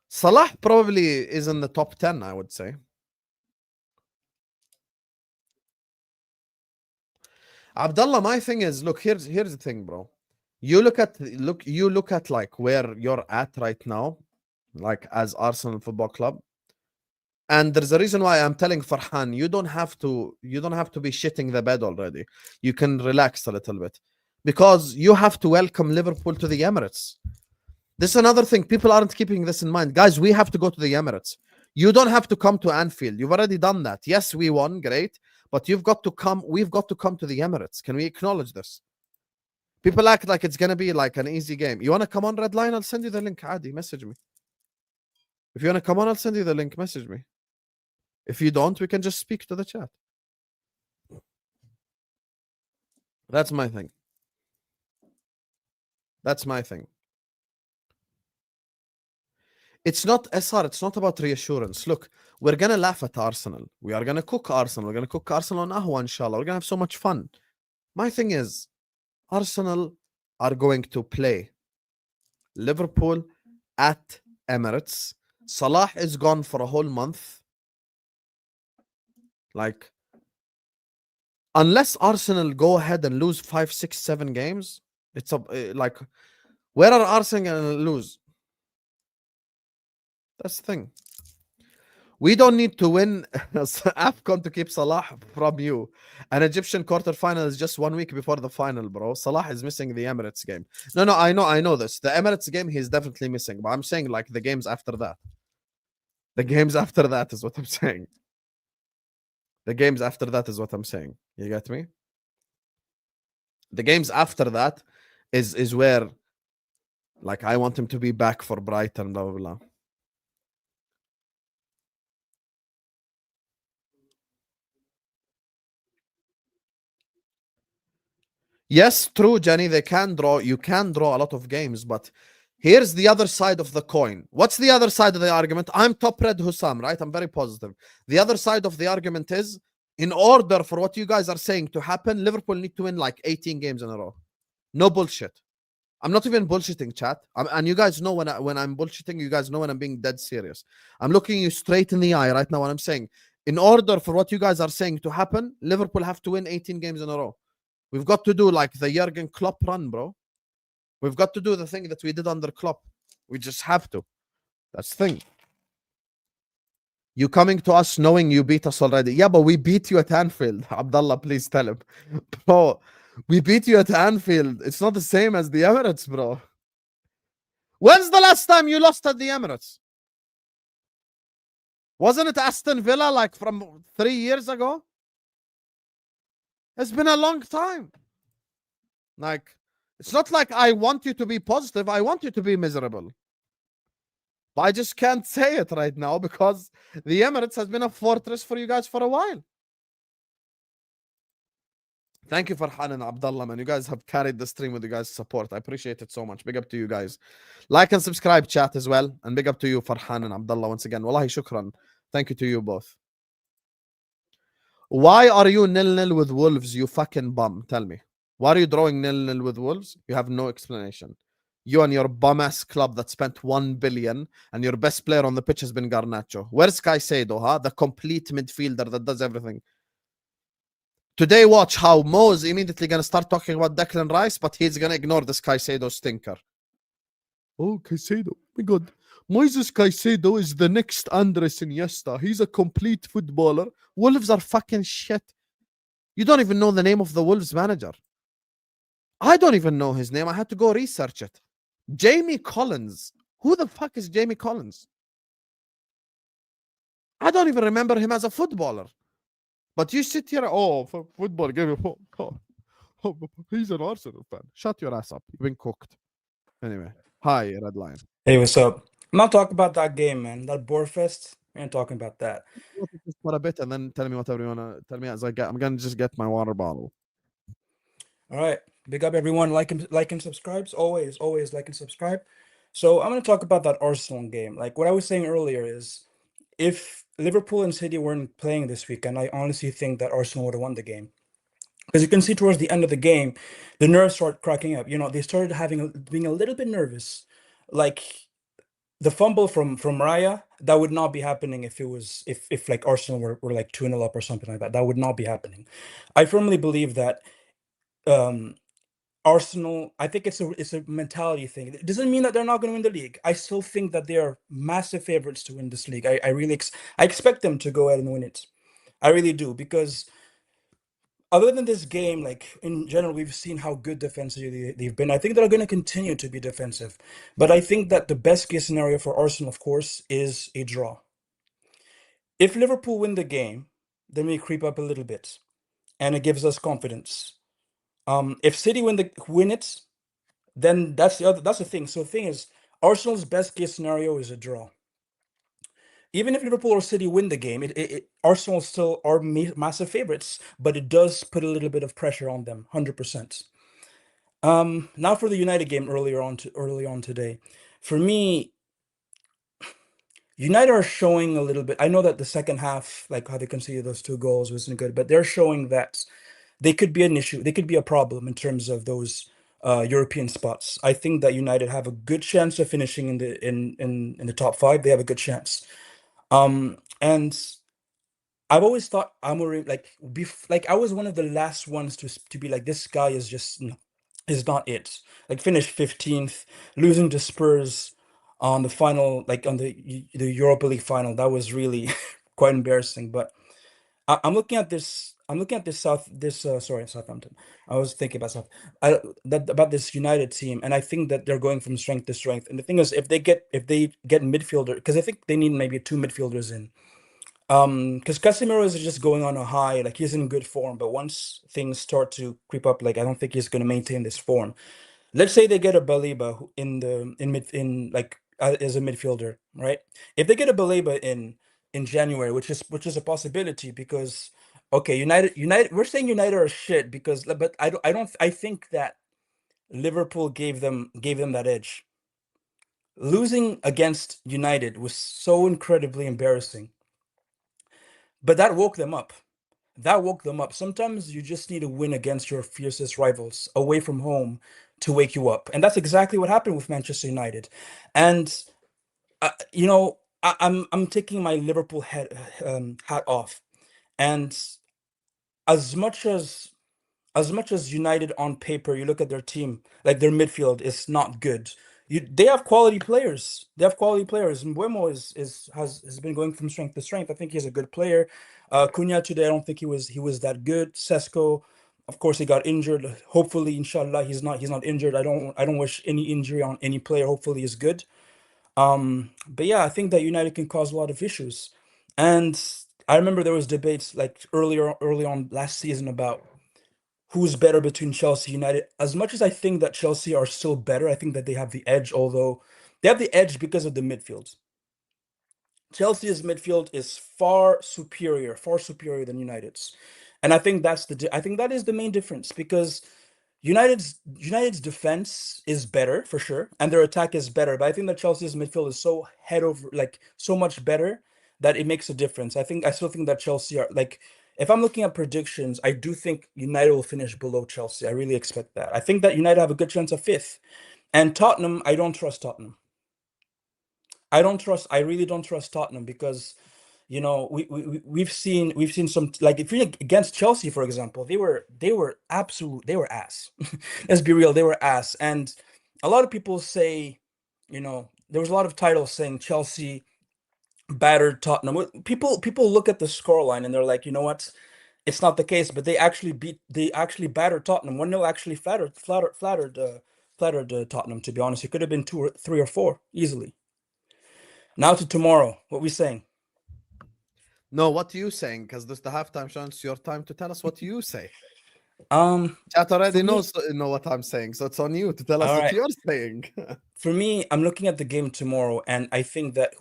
Speaker 1: Salah probably is in the top 10, I would say. Abdullah, my thing is, look, here's the thing, bro. You look at like where you're at right now, like as Arsenal Football Club. And there's a reason why I'm telling Farhan, you don't have to be shitting the bed already. You can relax a little bit. Because you have to welcome Liverpool to the Emirates. This is another thing. People aren't keeping this in mind. Guys, we have to go to the Emirates. You don't have to come to Anfield. You've already done that. Yes, we won. Great. But we've got to come to the Emirates. Can we acknowledge this? People act like it's going to be like an easy game. You want to come on, Red Line? I'll send you the link. Adi, message me. If you want to come on, I'll send you the link. Message me. If you don't, we can just speak to the chat. That's my thing. That's my thing. It's not, SR, it's not about reassurance. Look, we're going to laugh at Arsenal. We are going to cook Arsenal. We're going to cook Arsenal on Ahwa, inshallah. We're going to have so much fun. My thing is, Arsenal are going to play Liverpool at Emirates. Salah is gone for a whole month. Like, unless Arsenal go ahead and lose 5, 6, 7 games, it's like, where are Arsenal going to lose? That's the thing. We don't need to win AFCON to keep Salah from you. An Egyptian quarterfinal is just 1 week before the final, bro. Salah is missing the Emirates game. No, I know this. The Emirates game, he's definitely missing. But I'm saying, like, the games after that. The games after that is what I'm saying. The games after that is what I'm saying. You get me? The games after that is where, like, I want him to be back for Brighton, blah, blah, blah. Yes, true, Jenny. You can draw a lot of games, but here's the other side of the coin. What's the other side of the argument? I'm top red Hussam, right? I'm very positive. The other side of the argument is, in order for what you guys are saying to happen, Liverpool need to win like 18 games in a row. No bullshit. I'm not even bullshitting, chat. And you guys know when I'm bullshitting, you guys know when I'm being dead serious. I'm looking you straight in the eye right now when I'm saying, in order for what you guys are saying to happen, Liverpool have to win 18 games in a row. We've got to do like the Jurgen Klopp run, bro. We've got to do the thing that we did under Klopp. We just have to. That's the thing. You coming to us knowing you beat us already. Yeah, but we beat you at Anfield. Abdullah, please tell him. Bro, we beat you at Anfield. It's not the same as the Emirates, bro. When's the last time you lost at the Emirates? Wasn't it Aston Villa like from 3 years ago? It's been a long time. Like, it's not like I want you to be positive. I want you to be miserable. But I just can't say it right now because the Emirates has been a fortress for you guys for a while. Thank you, Farhan and Abdullah, man. You guys have carried the stream with you guys' support. I appreciate it so much. Big up to you guys. Like and subscribe, chat, as well. And big up to you, Farhan and Abdullah, once again. Wallahi, shukran. Thank you to you both. Why are you 0-0 with Wolves, you fucking bum? Tell me. Why are you drawing 0-0 with Wolves? You have no explanation. You and your bum-ass club that spent 1 billion and your best player on the pitch has been Garnacho. Where's Caicedo, huh? The complete midfielder that does everything. Today, watch how Mo's immediately going to start talking about Declan Rice, but he's going to ignore this Caicedo stinker. Oh, Caicedo. My God. Moises Caicedo is the next Andres Iniesta. He's a complete footballer. Wolves are fucking shit. You don't even know the name of the Wolves manager. I don't even know his name. I had to go research it. Jamie Collins. Who the fuck is Jamie Collins? I don't even remember him as a footballer. But you sit here, oh, for football game. Oh, he's an Arsenal fan. Shut your ass up. You've been cooked. Anyway, hi, Red Line.
Speaker 3: Hey, what's up? I'm not talking about that game, man. That Borefest. We ain't talking about that.
Speaker 1: For a bit, and then tell me whatever you wanna tell me as I get. I'm gonna just get my water bottle.
Speaker 3: All right. Big up everyone. Like and subscribe. Always like and subscribe. So I'm gonna talk about that Arsenal game. Like what I was saying earlier is if Liverpool and City weren't playing this week, and I honestly think that Arsenal would have won the game. Because you can see towards the end of the game, the nerves start cracking up. They started being a little bit nervous. Like the fumble from Raya, that would not be happening if it was if like Arsenal were like 2-0 up or something like that. That would not be happening. I firmly believe that um Arsenal, I think it's a mentality thing. It doesn't mean that they're not going to win the league. I still think that they are massive favorites to win this league. I really I expect them to go ahead and win it. I really do, because other than this game, like in general, we've seen how good defensively they've been. I think they're going to continue to be defensive. But I think that the best case scenario for Arsenal, of course, is a draw. If Liverpool win the game, then we creep up a little bit, and it gives us confidence. If City win it, then that's the thing. So the thing is, Arsenal's best case scenario is a draw. Even if Liverpool or City win the game, Arsenal still are massive favorites, but it does put a little bit of pressure on them, 100%. Now for the United game early on today. For me, United are showing a little bit. I know that the second half, like how they conceded those 2 goals, wasn't good, but they're showing that they could be an issue. They could be a problem in terms of those European spots. I think that United have a good chance of finishing in the top 5. They have a good chance. And I've always thought Amorim, like I was one of the last ones to be like, this guy is not it. Like finished 15th, losing to Spurs on the final, like on the Europa League final. That was really quite embarrassing. But I'm looking at this. I'm looking at this Southampton. I was thinking about about this United team, and I think that they're going from strength to strength. And the thing is, if they get midfielder, because I think they need maybe 2 midfielders in. Because Casemiro is just going on a high, like he's in good form, but once things start to creep up, like I don't think he's going to maintain this form. Let's say they get a Baleba as a midfielder, right? If they get a Baleba in January, which is a possibility, because okay, United, we're saying United are shit because, but I think that Liverpool gave them that edge. Losing against United was so incredibly embarrassing, but that woke them up. That woke them up. Sometimes you just need to win against your fiercest rivals away from home to wake you up. And that's exactly what happened with Manchester United. And I'm taking my Liverpool hat off. And as much as United on paper, you look at their team, like their midfield is not good. They have quality players. They have quality players. Mbuemo has been going from strength to strength. I think he's a good player. Cunha today, I don't think he was that good. Sesko, of course, he got injured. Hopefully, inshallah, he's not injured. I don't wish any injury on any player. Hopefully, he's good. But yeah, I think that United can cause a lot of issues. And I remember there was debates like early on last season about who's better between Chelsea United. As much as I think that Chelsea are still better, I think that they have the edge, although they have the edge because of the midfield. Chelsea's midfield is far superior than United's. And I think I think that is the main difference, because United's defense is better for sure, and their attack is better. But I think that Chelsea's midfield is so head over, like so much better, that it makes a difference. I still think that Chelsea are like, if I'm looking at predictions, I do think United will finish below Chelsea. I really expect that. I think that United have a good chance of 5th. And Tottenham, I don't trust Tottenham. I really don't trust Tottenham, because we've seen some, like if you against Chelsea, for example, they were ass. Let's be real, they were ass. And a lot of people say, there was a lot of titles saying Chelsea battered Tottenham. People look at the scoreline and they're like, you know what? It's not the case, but they actually battered Tottenham. 1-0 actually flattered Tottenham, to be honest. It could have been 2 or 3 or 4 easily. Now to tomorrow, what we saying?
Speaker 1: No, what you saying? Because this is the halftime show. It's your time to tell us what you say.
Speaker 3: Um,
Speaker 1: Chat already
Speaker 3: for me,
Speaker 1: know what I'm saying, so it's on you to tell us
Speaker 3: all
Speaker 1: what
Speaker 3: right.
Speaker 1: you're saying.
Speaker 3: For me, I'm looking at the game tomorrow, and I think that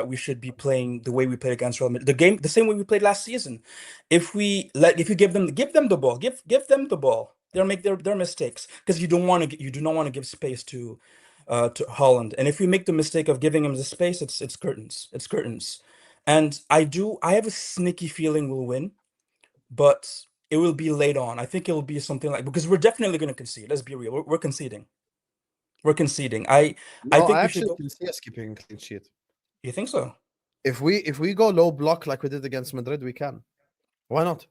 Speaker 3: we should be playing the way we played against Real Madrid. The same way we played last season. If you give them the ball, give them the ball. They'll make their mistakes, because you do not want to give space to Holland. And if we make the mistake of giving him the space, it's curtains. It's curtains. And I have a sneaky feeling we'll win, but it will be late on. I think it will be something like, because we're definitely going to concede. Let's be real. We're conceding. We're conceding. I
Speaker 1: No,
Speaker 3: think
Speaker 1: I
Speaker 3: we should
Speaker 1: actually
Speaker 3: go.
Speaker 1: can see us keeping a clean sheet.
Speaker 3: You think so?
Speaker 1: If we go low block like we did against Madrid, we can. Why not?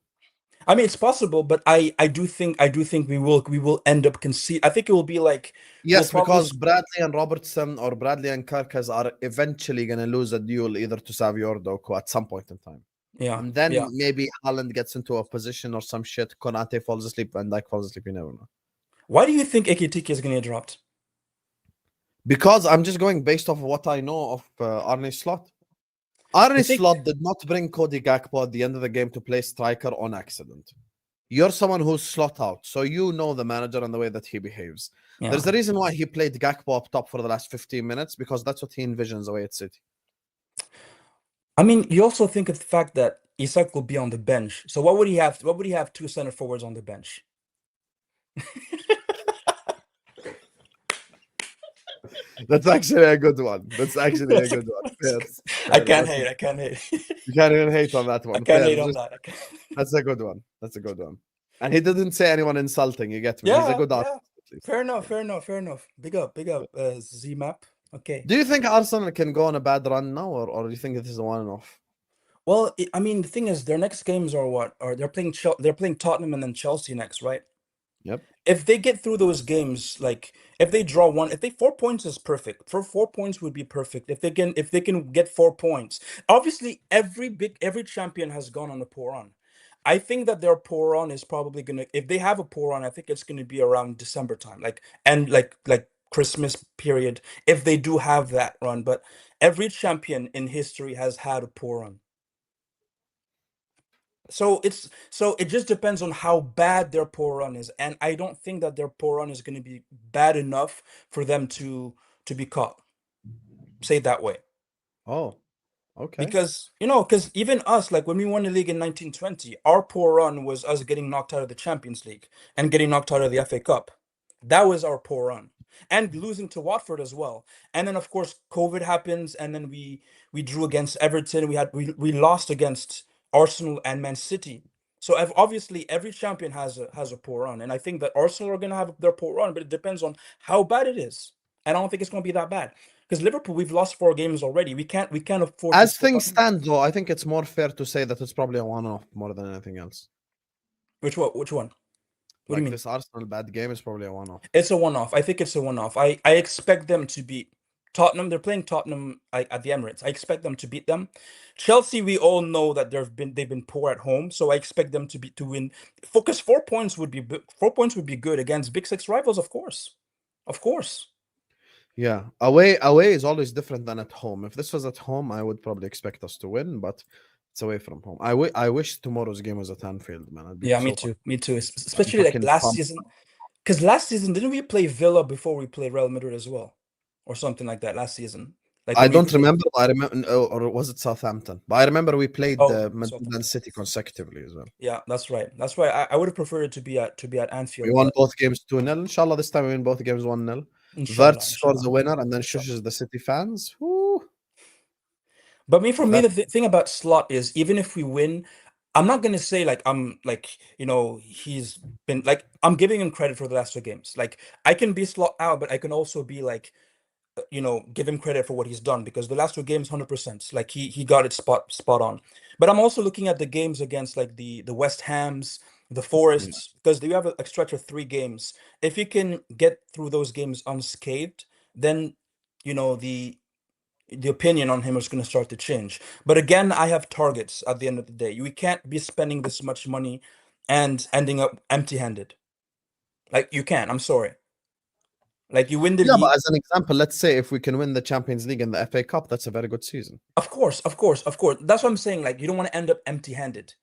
Speaker 3: I mean, it's possible, but I do think we will end up concede. I think it will be like
Speaker 1: Yes,
Speaker 3: probably
Speaker 1: because Bradley and Robertson or Bradley and Karkas are eventually going to lose a duel either to Savio or Doku at some point in time.
Speaker 3: yeah.
Speaker 1: And then
Speaker 3: Yeah.
Speaker 1: maybe Haaland gets into a position or some shit. Konate falls asleep, Van Dijk falls asleep. You never know.
Speaker 3: Why do you think Ekitike is going to get dropped?
Speaker 1: Because I'm just going based off what I know of Arne Slot. Arne
Speaker 3: think-
Speaker 1: Slot did not bring Cody Gakpo at the end of the game to play striker on accident. You're someone who's slot out, so you know the manager and the way that he behaves.
Speaker 3: Yeah.
Speaker 1: There's a reason why he played Gakpo up top for the last 15 minutes, because that's what he envisions away at City.
Speaker 3: I mean, you also think of the fact that Isak will be on the bench. So what would he have? What would he have two center forwards on the bench?
Speaker 1: That's actually a good one. That's actually a good one. Fair.
Speaker 3: I can't
Speaker 1: Fair.
Speaker 3: hate. I can't hate.
Speaker 1: You can't even hate on that one.
Speaker 3: I can't
Speaker 1: Fair.
Speaker 3: hate on
Speaker 1: Just-
Speaker 3: that. I can't.
Speaker 1: That's a good one. That's a good one. And he didn't say anyone insulting. You get me? He's a
Speaker 3: Yeah,
Speaker 1: good
Speaker 3: yeah.
Speaker 1: artist. At least.
Speaker 3: Fair enough. Fair enough. Fair enough. Big up. ZMap. Okay.
Speaker 1: Do you think Arsenal can go on a bad run now, or do you think it is a one-off?
Speaker 3: Well, I mean, the thing is, their next games are what? Or they're playing Tottenham and then Chelsea next, right?
Speaker 1: Yep.
Speaker 3: If they get through those games, like if they draw one, if they 4 points is perfect. For 4 points would be perfect. If they can get 4 points. Obviously, every champion has gone on a poor run. I think that their poor run is probably gonna, if they have a poor run, I think it's gonna be around December time, like Christmas period, if they do have that run. But every champion in history has had a poor run. So it just depends on how bad their poor run is, and I don't think that their poor run is going to be bad enough for them to be caught. Say it that way,
Speaker 1: Oh, okay.
Speaker 3: because even us, like when we won the league in 1920, our poor run was us getting knocked out of the Champions League and getting knocked out of the FA Cup. That was our poor run, and losing to Watford as well. And then of course COVID happens, and then we drew against Everton. We lost against Arsenal and Man City. So obviously every champion has a poor run, and I think that Arsenal are going to have their poor run, but it depends on how bad it is. And I don't think it's going to be that bad, because Liverpool, we've lost 4 games already. We can't afford to
Speaker 1: As
Speaker 3: slip
Speaker 1: things
Speaker 3: up.
Speaker 1: stand, though, I think it's more fair to say that it's probably a one-off more than anything else.
Speaker 3: Which one? What do you mean?
Speaker 1: This Arsenal bad game is probably a one-off.
Speaker 3: It's a one-off. I think it's a one-off. I expect them to beat Tottenham. They're playing Tottenham at the Emirates. I expect them to beat them. Chelsea, we all know that they've been poor at home, so I expect them to win. Focus 4 points would be 4 points would be good against Big Six rivals, of course. Of course.
Speaker 1: Yeah, away is always different than at home. If this was at home, I would probably expect us to win, but it's away from home. I wish tomorrow's game was at Anfield, man. I'd be
Speaker 3: Yeah,
Speaker 1: so
Speaker 3: me too. Me too. Especially like
Speaker 1: fucking
Speaker 3: last
Speaker 1: pumped.
Speaker 3: season. Because last season, didn't we play Villa before we played Real Madrid as well? Or something like that last season. Like
Speaker 1: I
Speaker 3: when we
Speaker 1: don't
Speaker 3: played-
Speaker 1: remember. I remember, or was it Southampton? But I remember we played Man
Speaker 3: Southampton.
Speaker 1: City consecutively as well.
Speaker 3: Yeah, that's right. That's why I would have preferred it to be at Anfield.
Speaker 1: We won
Speaker 3: but
Speaker 1: both games 2-0. Inshallah, this time we win both games 1-0.
Speaker 3: inshallah,
Speaker 1: Vert scores the
Speaker 3: inshallah.
Speaker 1: winner and then
Speaker 3: Inshallah.
Speaker 1: shushes the City fans. Woo.
Speaker 3: But for me,
Speaker 1: That-
Speaker 3: the thing about Slot is, even if we win, I'm not gonna say like he's been like, I'm giving him credit for the last 2 games. Like I can be Slot out, but I can also be like, give him credit for what he's done, because the last 2 games, 100%, like he got it spot on. But I'm also looking at the games against like the West Hams, the Forests, because they have a stretch of 3 games. If he can get through those games unscathed, then the opinion on him is going to start to change. But again, I have targets at the end of the day. We can't be spending this much money and ending up empty-handed. Like you can't. I'm sorry. Like you win the
Speaker 1: Yeah,
Speaker 3: league.
Speaker 1: but as an example, let's say if we can win the Champions League and the FA Cup, that's a very good season.
Speaker 3: Of course. That's what I'm saying. Like you don't want to end up empty-handed.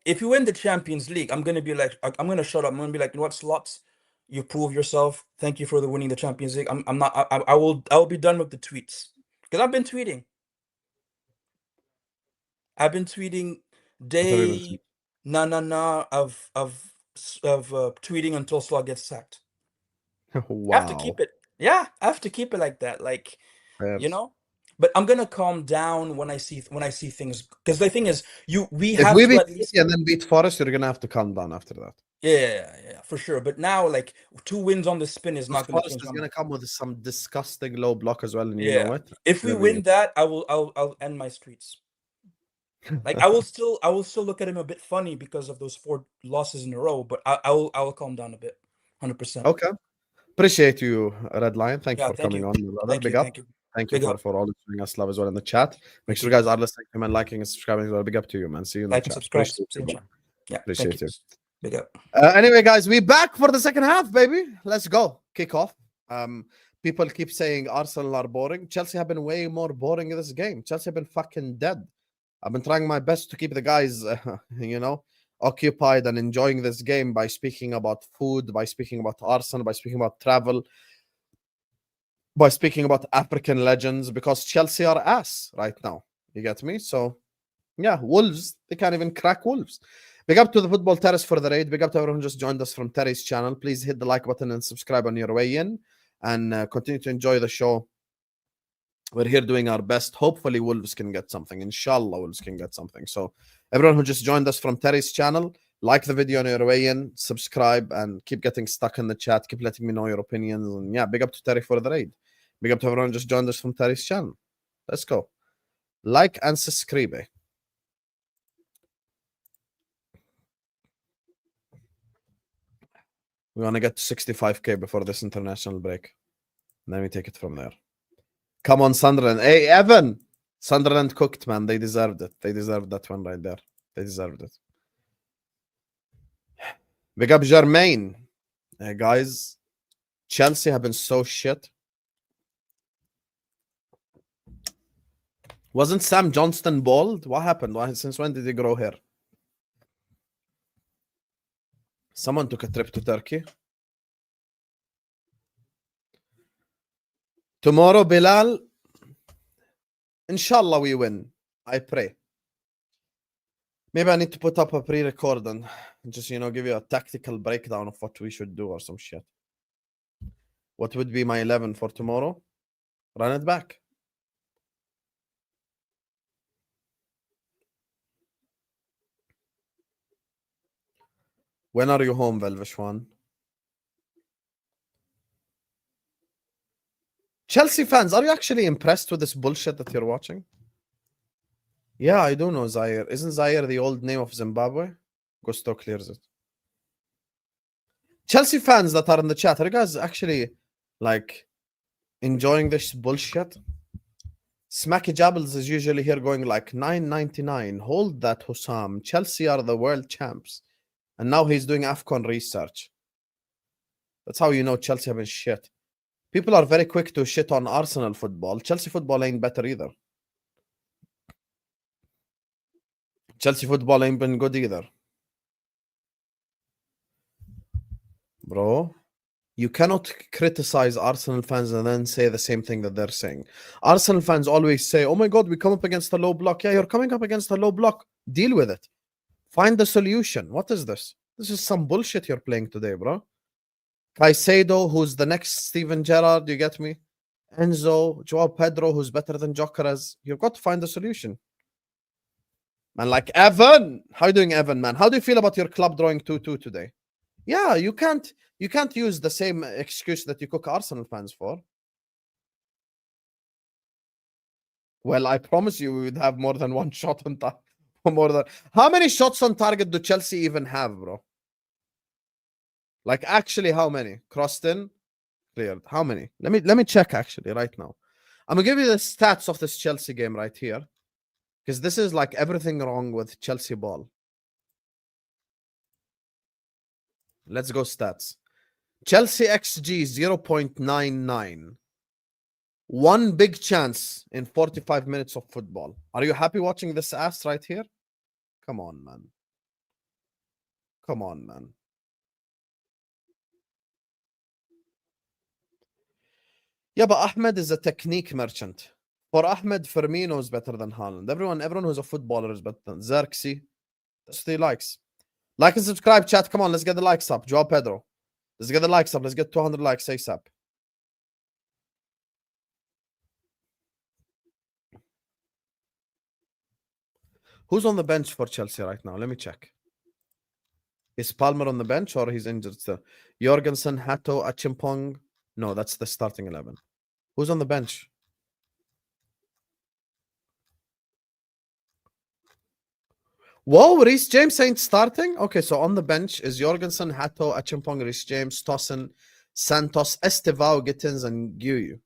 Speaker 3: If you win the Champions League, I'm gonna be like, I'm gonna shut up. I'm gonna be like, you know what, Slots? You prove yourself. Thank you for the winning the Champions League. I'm not. I will be done with the tweets, because I've been tweeting. I've been tweeting day of tweeting until Slot gets sacked. I have to
Speaker 1: Wow.
Speaker 3: keep it. Yeah, I have to keep it like that. Like,
Speaker 1: Fair.
Speaker 3: But I'm gonna calm down when I see things, because the thing is, we
Speaker 1: If
Speaker 3: have
Speaker 1: we
Speaker 3: to
Speaker 1: beat
Speaker 3: at least.
Speaker 1: City and then beat Forest, you're gonna have to calm down after that.
Speaker 3: Yeah, for sure. But now, like, 2 wins on the spin is not gonna
Speaker 1: Forest
Speaker 3: change
Speaker 1: is
Speaker 3: my
Speaker 1: gonna
Speaker 3: mind.
Speaker 1: come with some disgusting low block as well, and you
Speaker 3: Yeah,
Speaker 1: know it.
Speaker 3: if we win that, I'll end my streets. Like, I will still look at him a bit funny because of those 4 losses in a row, but I will calm down a bit, 100%.
Speaker 1: Okay. Appreciate you, Red Lion. Thank you
Speaker 3: Yeah,
Speaker 1: for
Speaker 3: thank
Speaker 1: coming
Speaker 3: you,
Speaker 1: on, my brother.
Speaker 3: thank you,
Speaker 1: Big up.
Speaker 3: thank you,
Speaker 1: Thank you
Speaker 3: big up,
Speaker 1: for always showing us love as well in the chat. Make
Speaker 3: thank
Speaker 1: sure
Speaker 3: you.
Speaker 1: you guys are listening to him and liking and subscribing as well. Big up to you, man. See you in the
Speaker 3: Like and
Speaker 1: chat.
Speaker 3: subscribe,
Speaker 1: Appreciate you,
Speaker 3: same
Speaker 1: bro.
Speaker 3: chat. Yeah, thank
Speaker 1: Appreciate
Speaker 3: you,
Speaker 1: you.
Speaker 3: big up.
Speaker 1: Anyway, guys, we back for the second half, baby. Let's go. Kick off. People keep saying Arsenal are boring. Chelsea have been way more boring in this game. Chelsea have been fucking dead. I've been trying my best to keep the guys, occupied and enjoying this game by speaking about food, by speaking about Arsenal, by speaking about travel, by speaking about African legends, because Chelsea are ass right now. You get me? So, yeah, Wolves, they can't even crack Wolves. Big up to the Football Terrace for the raid. Big up to everyone who just joined us from Terry's channel. Please hit the like button and subscribe on your way in, and continue to enjoy the show. We're here doing our best. Hopefully, Wolves can get something. Inshallah, Wolves can get something. So, everyone who just joined us from Terry's channel, like the video on your way in, subscribe, and keep getting stuck in the chat. Keep letting me know your opinions. And yeah, big up to Terry for the raid. Big up to everyone who just joined us from Terry's channel. Let's go. Like and subscribe. We want to get to 65k before this international break. And then we take it from there. Come on, Sunderland. Hey, Evan. Sunderland cooked, man. They deserved it. They deserved that one right there. They deserved it. Big up Jermaine. Hey, guys. Chelsea have been so shit. Wasn't Sam Johnston bald? What happened? Since when did he grow hair? Someone took a trip to Turkey. Tomorrow, Bilal. Inshallah, we win. I pray. Maybe I need to put up a pre-record and just, give you a tactical breakdown of what we should do or some shit. What would be my 11 for tomorrow? Run it back. When are you home, Velvishwan? Chelsea fans, are you actually impressed with this bullshit that you're watching? Yeah, I do know Zaire. Isn't Zaire the old name of Zimbabwe? Gusto clears it. Chelsea fans that are in the chat, are you guys actually enjoying this bullshit? Smacky Jabbles is usually here going like 9.99. Hold that, Hussam. Chelsea are the world champs. And now he's doing AFCON research. That's how you know Chelsea have been shit. People are very quick to shit on Arsenal football. Chelsea football ain't better either. Chelsea football ain't been good either. Bro, you cannot criticize Arsenal fans and then say the same thing that they're saying. Arsenal fans always say, oh my God, we come up against a low block. Yeah, you're coming up against a low block. Deal with it. Find the solution. What is this? This is some bullshit you're playing today, bro. Caicedo, who's the next Steven Gerrard, you get me? Enzo, Joao Pedro, who's better than Jokeres. You've got to find a solution. Man, like Evan. How you doing, Evan, man? How do you feel about your club drawing 2-2 today? Yeah, you can't use the same excuse that you cook Arsenal fans for. Well, I promise you we would have more than one shot on target. How many shots on target do Chelsea even have, bro? Like, actually, how many? Crossed in, cleared. How many? Let me check actually right now. I'm gonna give you the stats of this Chelsea game right here, because this is like everything wrong with Chelsea ball. Let's go stats. Chelsea XG 0.99. One big chance in 45 minutes of football. Are you happy watching this ass right here? Come on, man. Come on, man. Yeah, but Ahmed is a technique merchant. For Ahmed, Firmino is better than Haaland. Everyone who's a footballer is better than Xerxes. That's what he likes. Like and subscribe, chat. Come on, let's get the likes up. Joao Pedro. Let's get the likes up. Let's get 200 likes ASAP. Who's on the bench for Chelsea right now? Let me check. Is Palmer on the bench or he's injured still? Jorgensen, Hato, Achimpong. No, that's the starting 11. Who's on the bench? Whoa, Reece James ain't starting? Okay, so on the bench is Jorgensen, Hato, Achimpong, Reece James, Tosin, Santos, Estevao, Gittins, and Guyu.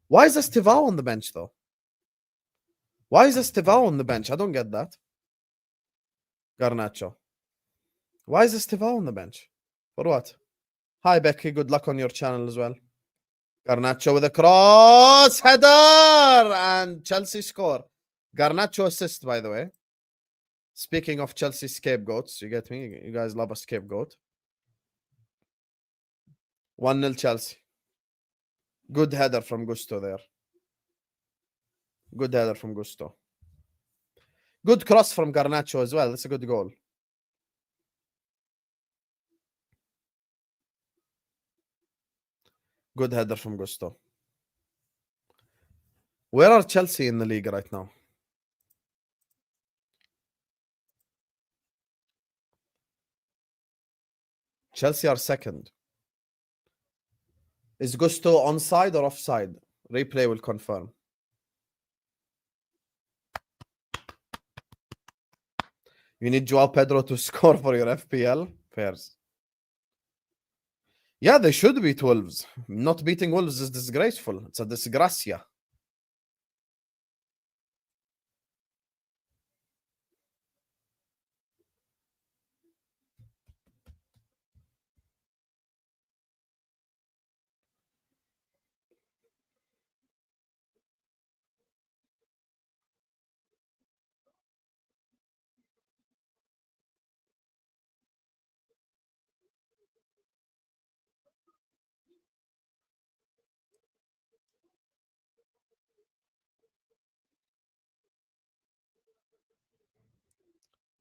Speaker 1: Why is Estevao on the bench, though? Why is Estevao on the bench? I don't get that. Garnacho. Why is Estevao on the bench? For what? Hi, Becky. Good luck on your channel as well. Garnacho with a cross header and Chelsea score. Garnacho assist, by the way. Speaking of Chelsea scapegoats, you get me? You guys love a scapegoat. 1-0 Chelsea. Good header from Gusto there. Good header from Gusto. Good cross from Garnacho as well. That's a good goal. Good header from Gusto. Where are Chelsea in the league right now? Chelsea are second. Is Gusto onside or offside? Replay will confirm. You need Joao Pedro to score for your FPL? Fairs. Yeah, they should beat Wolves. Not beating Wolves is disgraceful. It's a disgracia.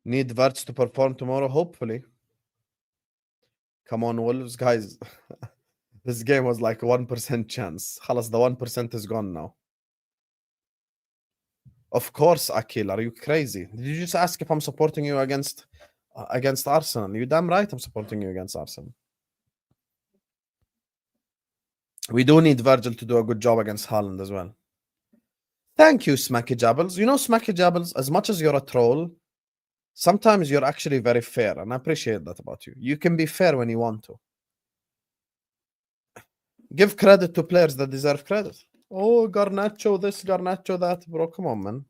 Speaker 1: Need Verts to perform tomorrow? Hopefully. Come on, Wolves. Guys, this game was like 1% chance. Khalas, the 1% is gone now. Of course, Akil. Are you crazy? Did you just ask if I'm supporting you against Arsenal? You damn right I'm supporting you against Arsenal. We do need Virgil to do a good job against Haaland as well. Thank you, Smacky Jabbles. You know, Smacky Jabbles, as much as you're a troll, sometimes you're actually very fair, and I appreciate that about you. You can be fair when you want to. Give credit to players that deserve credit. Oh, Garnacho this, Garnacho that. Bro, come on, man.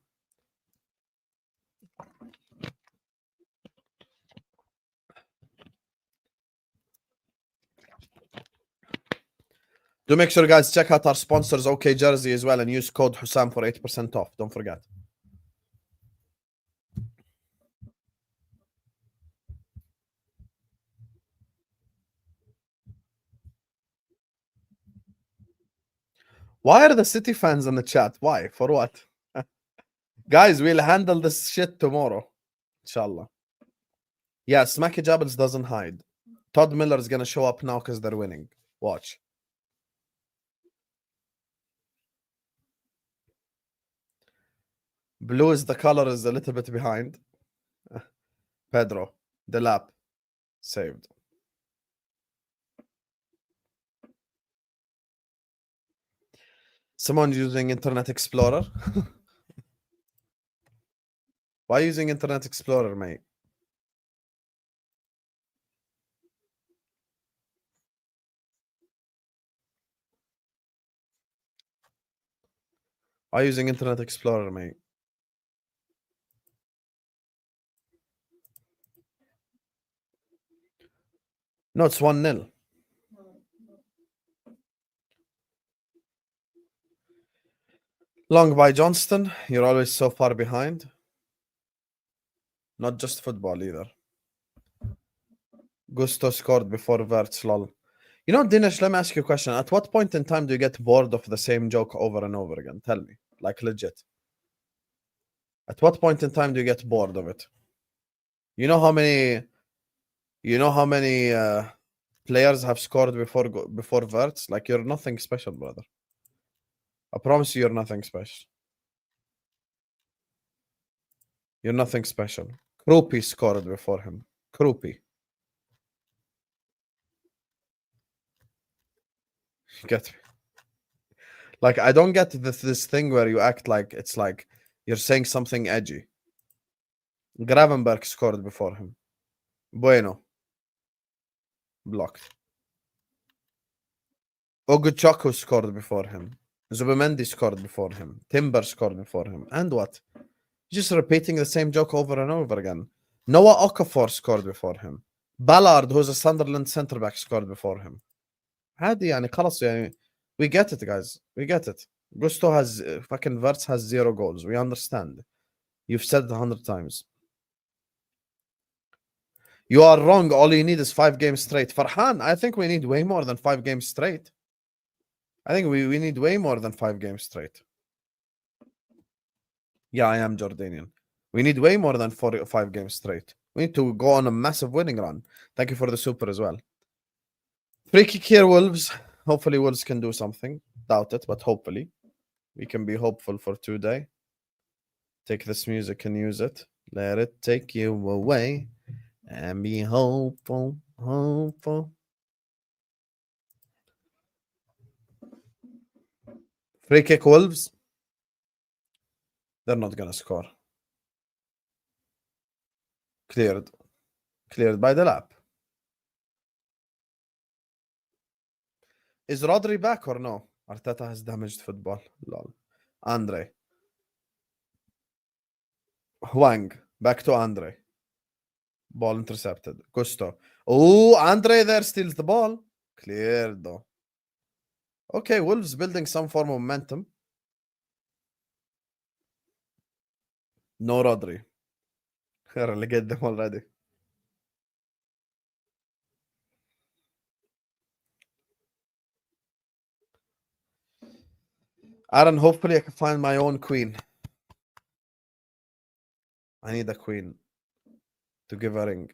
Speaker 1: Do make sure, guys, check out our sponsors, OK Jersey, as well, and use code Hussam for 8% off. Don't forget. Why are the City fans in the chat? Why? For what? Guys, we'll handle this shit tomorrow. Inshallah. Yeah, Smacky Jabbles doesn't hide. Todd Miller is going to show up now because they're winning. Watch. Blue is the color is a little bit behind. Pedro. The lap. Saved. Someone using Internet Explorer? Why using Internet Explorer, mate? Why using Internet Explorer, mate? No, it's 1-0. Long by Johnston. You're always so far behind. Not just football either. Gusto scored before Verts, lol. You know, Dinesh, let me ask you a question. At what point in time do you get bored of the same joke over and over again? Tell me. Like, legit. At what point in time do you get bored of it? You know how many players have scored before Verts? Like, you're nothing special, brother. I promise you, you're nothing special. You're nothing special. Krupi scored before him. Krupi. Get me? Like, I don't get this thing where you act like it's like you're saying something edgy. Gravenberg scored before him. Bueno. Blocked. Oguchako scored before him. Zubimendi scored before him. Timber scored before him. And what? Just repeating the same joke over and over again. Noah Okafor scored before him. Ballard, who's a Sunderland centre back, scored before him. عادي يعني خلاص يعني we get it, guys. We get it. Gusto has fucking Verts has 0 goals. We understand. You've said it 100 times. You are wrong. All you need is 5 games straight. Farhan, I think we need way more than 5 games straight. I think we need way more than 5 games straight. Yeah, I am Jordanian. We need way more than 5 games straight. We need to go on a massive winning run. Thank you for the super as well. Free kick here, Wolves. Hopefully Wolves can do something. Doubt it, but hopefully. We can be hopeful for today. Take this music and use it. Let it take you away. And be hopeful, hopeful. Free kick, Wolves. They're not gonna score. Cleared. Cleared by the lap. Is Rodri back or no? Arteta has damaged football. Lol. Andre. Huang. Back to Andre. Ball intercepted. Gusto. Oh, Andre there steals the ball. Cleared though. Okay, Wolves building some form of momentum. No Rodri. Relegate them already. Aaron, hopefully I can find my own queen. I need a queen to give a ring.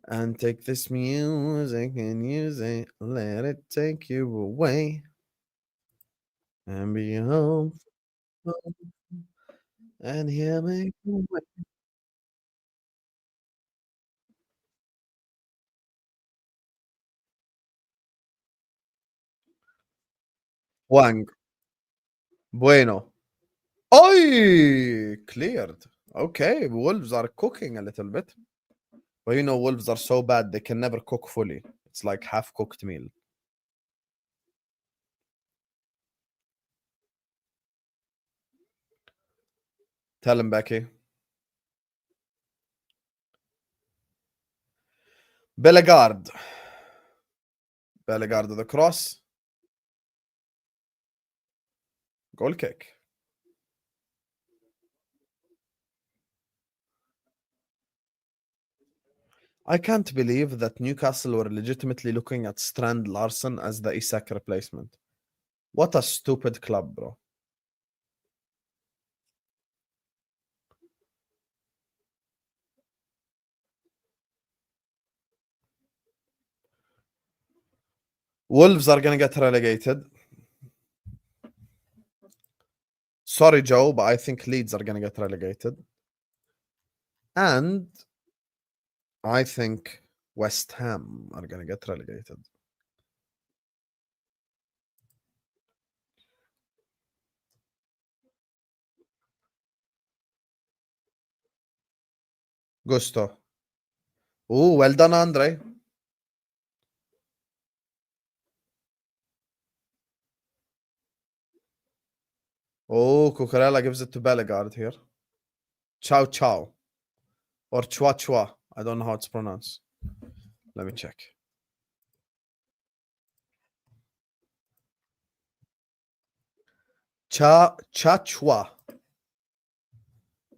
Speaker 1: And take this music and use it. Let it take you away. And be home. And hear me. Wang. Bueno. Oi! Cleared. Okay, Wolves are cooking a little bit. But you know, Wolves are so bad, they can never cook fully. It's like half-cooked meal. Tell him, Becky. Bellegarde. Bellegarde with the cross. Goal kick. I can't believe that Newcastle were legitimately looking at Strand Larson as the Isak replacement. What a stupid club, bro. Wolves are going to get relegated. Sorry, Joe, but I think Leeds are going to get relegated. And I think West Ham are going to get relegated. Gusto. Oh, well done, Andre. Oh, Cucurella gives it to Bellegarde here. Ciao, ciao. Or chua chua. I don't know how it's pronounced. Let me check. Chachua.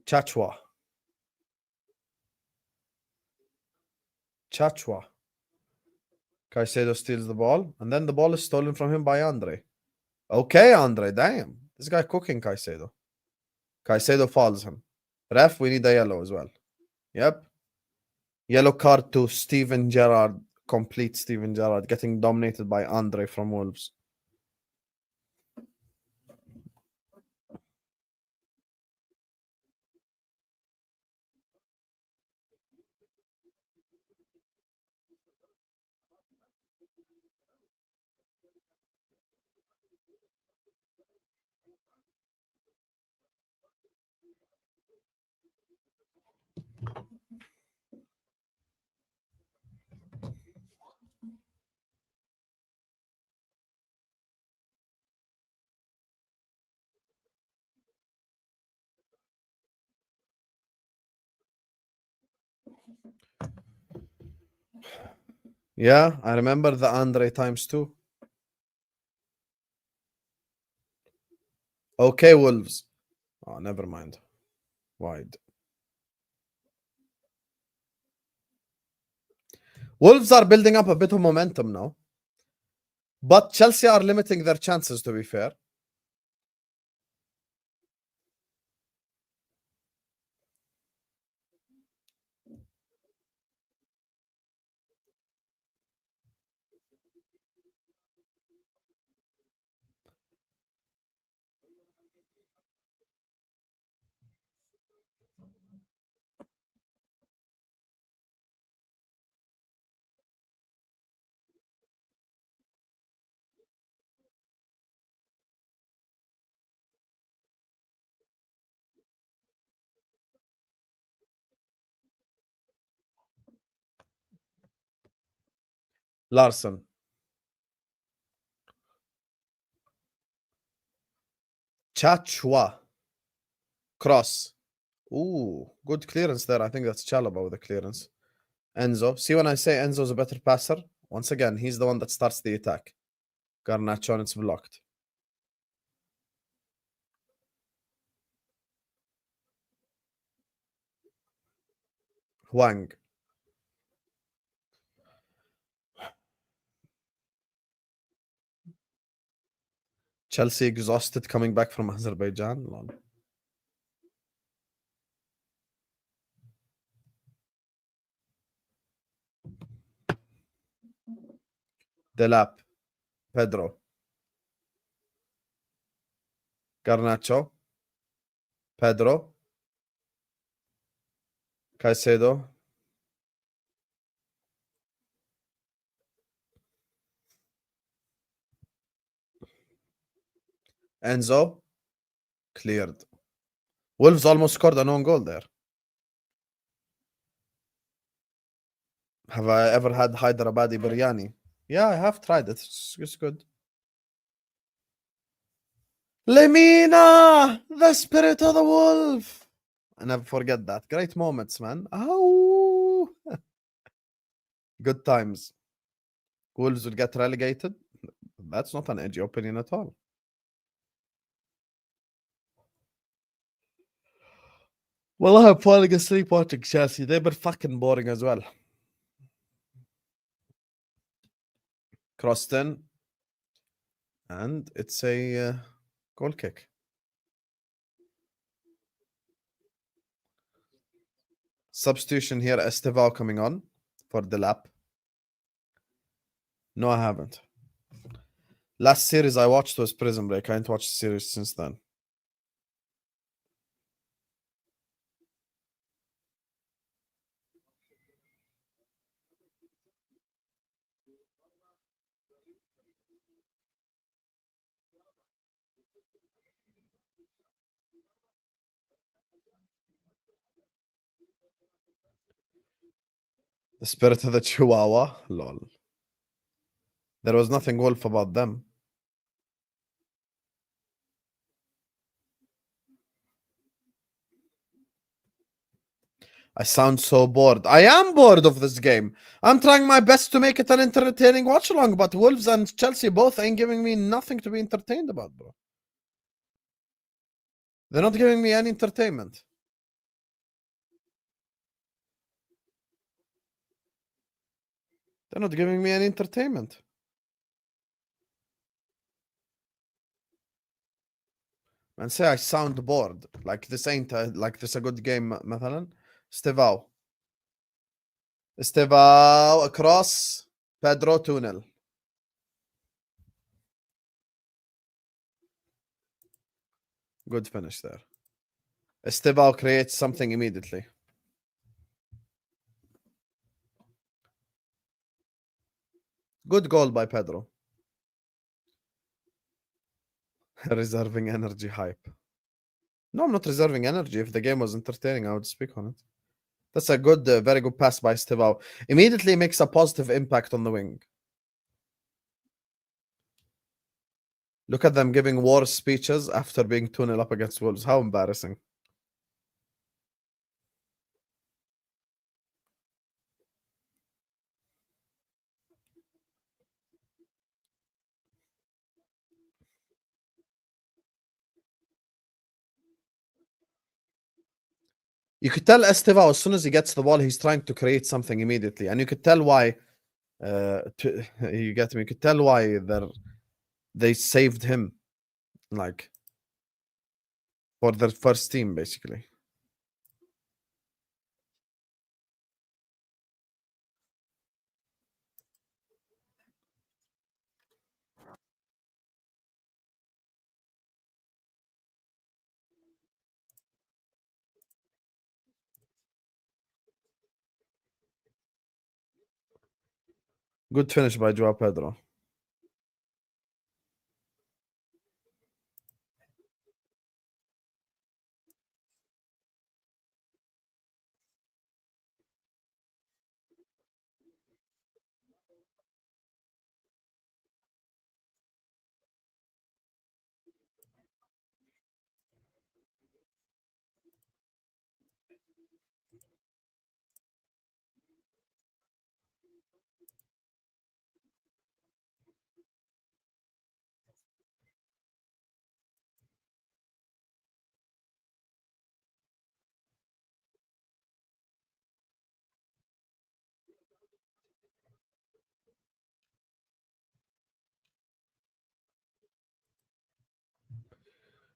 Speaker 1: Chachua. Chachua. Caicedo steals the ball, and then the ball is stolen from him by Andre. Okay, Andre, damn. This guy cooking Caicedo. Caicedo falls him. Ref, we need a yellow as well. Yep. Yellow card to Steven Gerrard. Complete Steven Gerrard getting dominated by Andre from Wolves. Yeah, I remember the Andre times 2. Okay, Wolves. Oh, never mind. Wide. Wolves are building up a bit of momentum now. But Chelsea are limiting their chances, to be fair. Larson. Chachua. Cross. Ooh, good clearance there. I think that's Chalaba with the clearance. Enzo. See, when I say Enzo's a better passer, once again, he's the one that starts the attack. Garnacho, and it's blocked. Huang. Chelsea exhausted coming back from Azerbaijan. Lol. Delap. Pedro. Garnacho. Pedro. Caicedo. Enzo. Cleared. Wolves almost scored an own goal there. Have I ever had Hyderabadi biryani? Yeah, I have tried it. It's good. Lemina, the spirit of the wolf. I never forget that. Great moments, man. Oh, good times. Wolves will get relegated. That's not an edgy opinion at all. Well, I'm falling asleep watching Chelsea. They've been fucking boring as well. Crossed in. And it's a goal kick. Substitution here. Estevao coming on for the lap. No, I haven't. Last series I watched was Prison Break. I haven't watched the series since then. The spirit of the Chihuahua. Lol. There was nothing wolf about them. I sound so bored. I am bored of this game. I'm trying my best to make it an entertaining watch along, but Wolves and Chelsea both ain't giving me nothing to be entertained about, bro. They're not giving me any entertainment. They're not giving me any entertainment. Man, say I sound bored. Like this ain't like this a good game, مثلا. Estevao. Estevao across. Pedro 2-0. Good finish there. Estevao creates something immediately. Good goal by Pedro. Reserving energy hype. No, I'm not reserving energy. If the game was entertaining, I would speak on it. That's a good, very good pass by Estevao. Immediately makes a positive impact on the wing. Look at them giving war speeches after being 2-0 up against Wolves. How embarrassing. You could tell Estevao, as soon as he gets the ball, he's trying to create something immediately. And you could tell why, you get me? You could tell why they saved him, like, for their first team, basically. Good finish by Joao Pedro.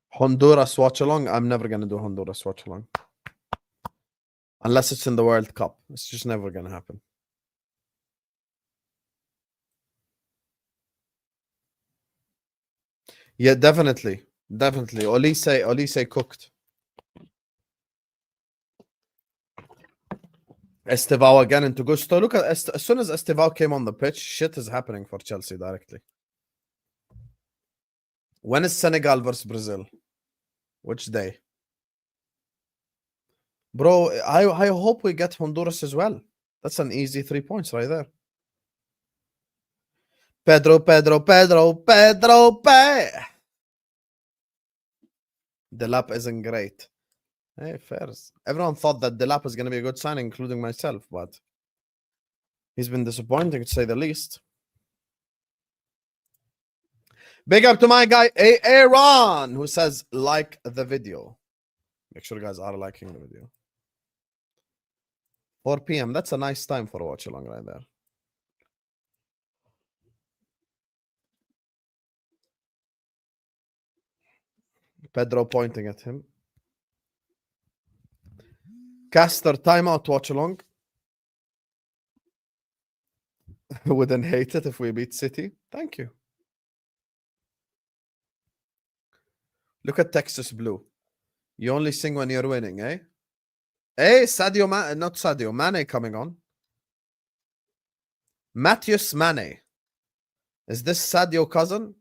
Speaker 1: Honduras Watchalong. I'm never going to do Honduras Watchalong. Unless it's in the World Cup. It's just never going to happen. Yeah, definitely. Definitely. Olise cooked. Estevao again into Gusto. Look at as soon as Estevao came on the pitch, shit is happening for Chelsea directly. When is Senegal versus Brazil? Which day? Bro, I hope we get Honduras as well. That's an easy 3 points right there. Pedro. Delap isn't great. Hey, fairs. Everyone thought that Delap was going to be a good signing, including myself, but he's been disappointing to say the least. Big up to my guy, Aaron, who says, like the video. Make sure you guys are liking the video. 4 p.m. That's a nice time for a watch along right there. Pedro pointing at him. Caster, timeout watch along. Wouldn't hate it if we beat City. Thank you. Look at Texas Blue. You only sing when you're winning, eh? Hey, Sadio Mane, not Sadio, Mane coming on. Matheus Mane. Is this Sadio cousin?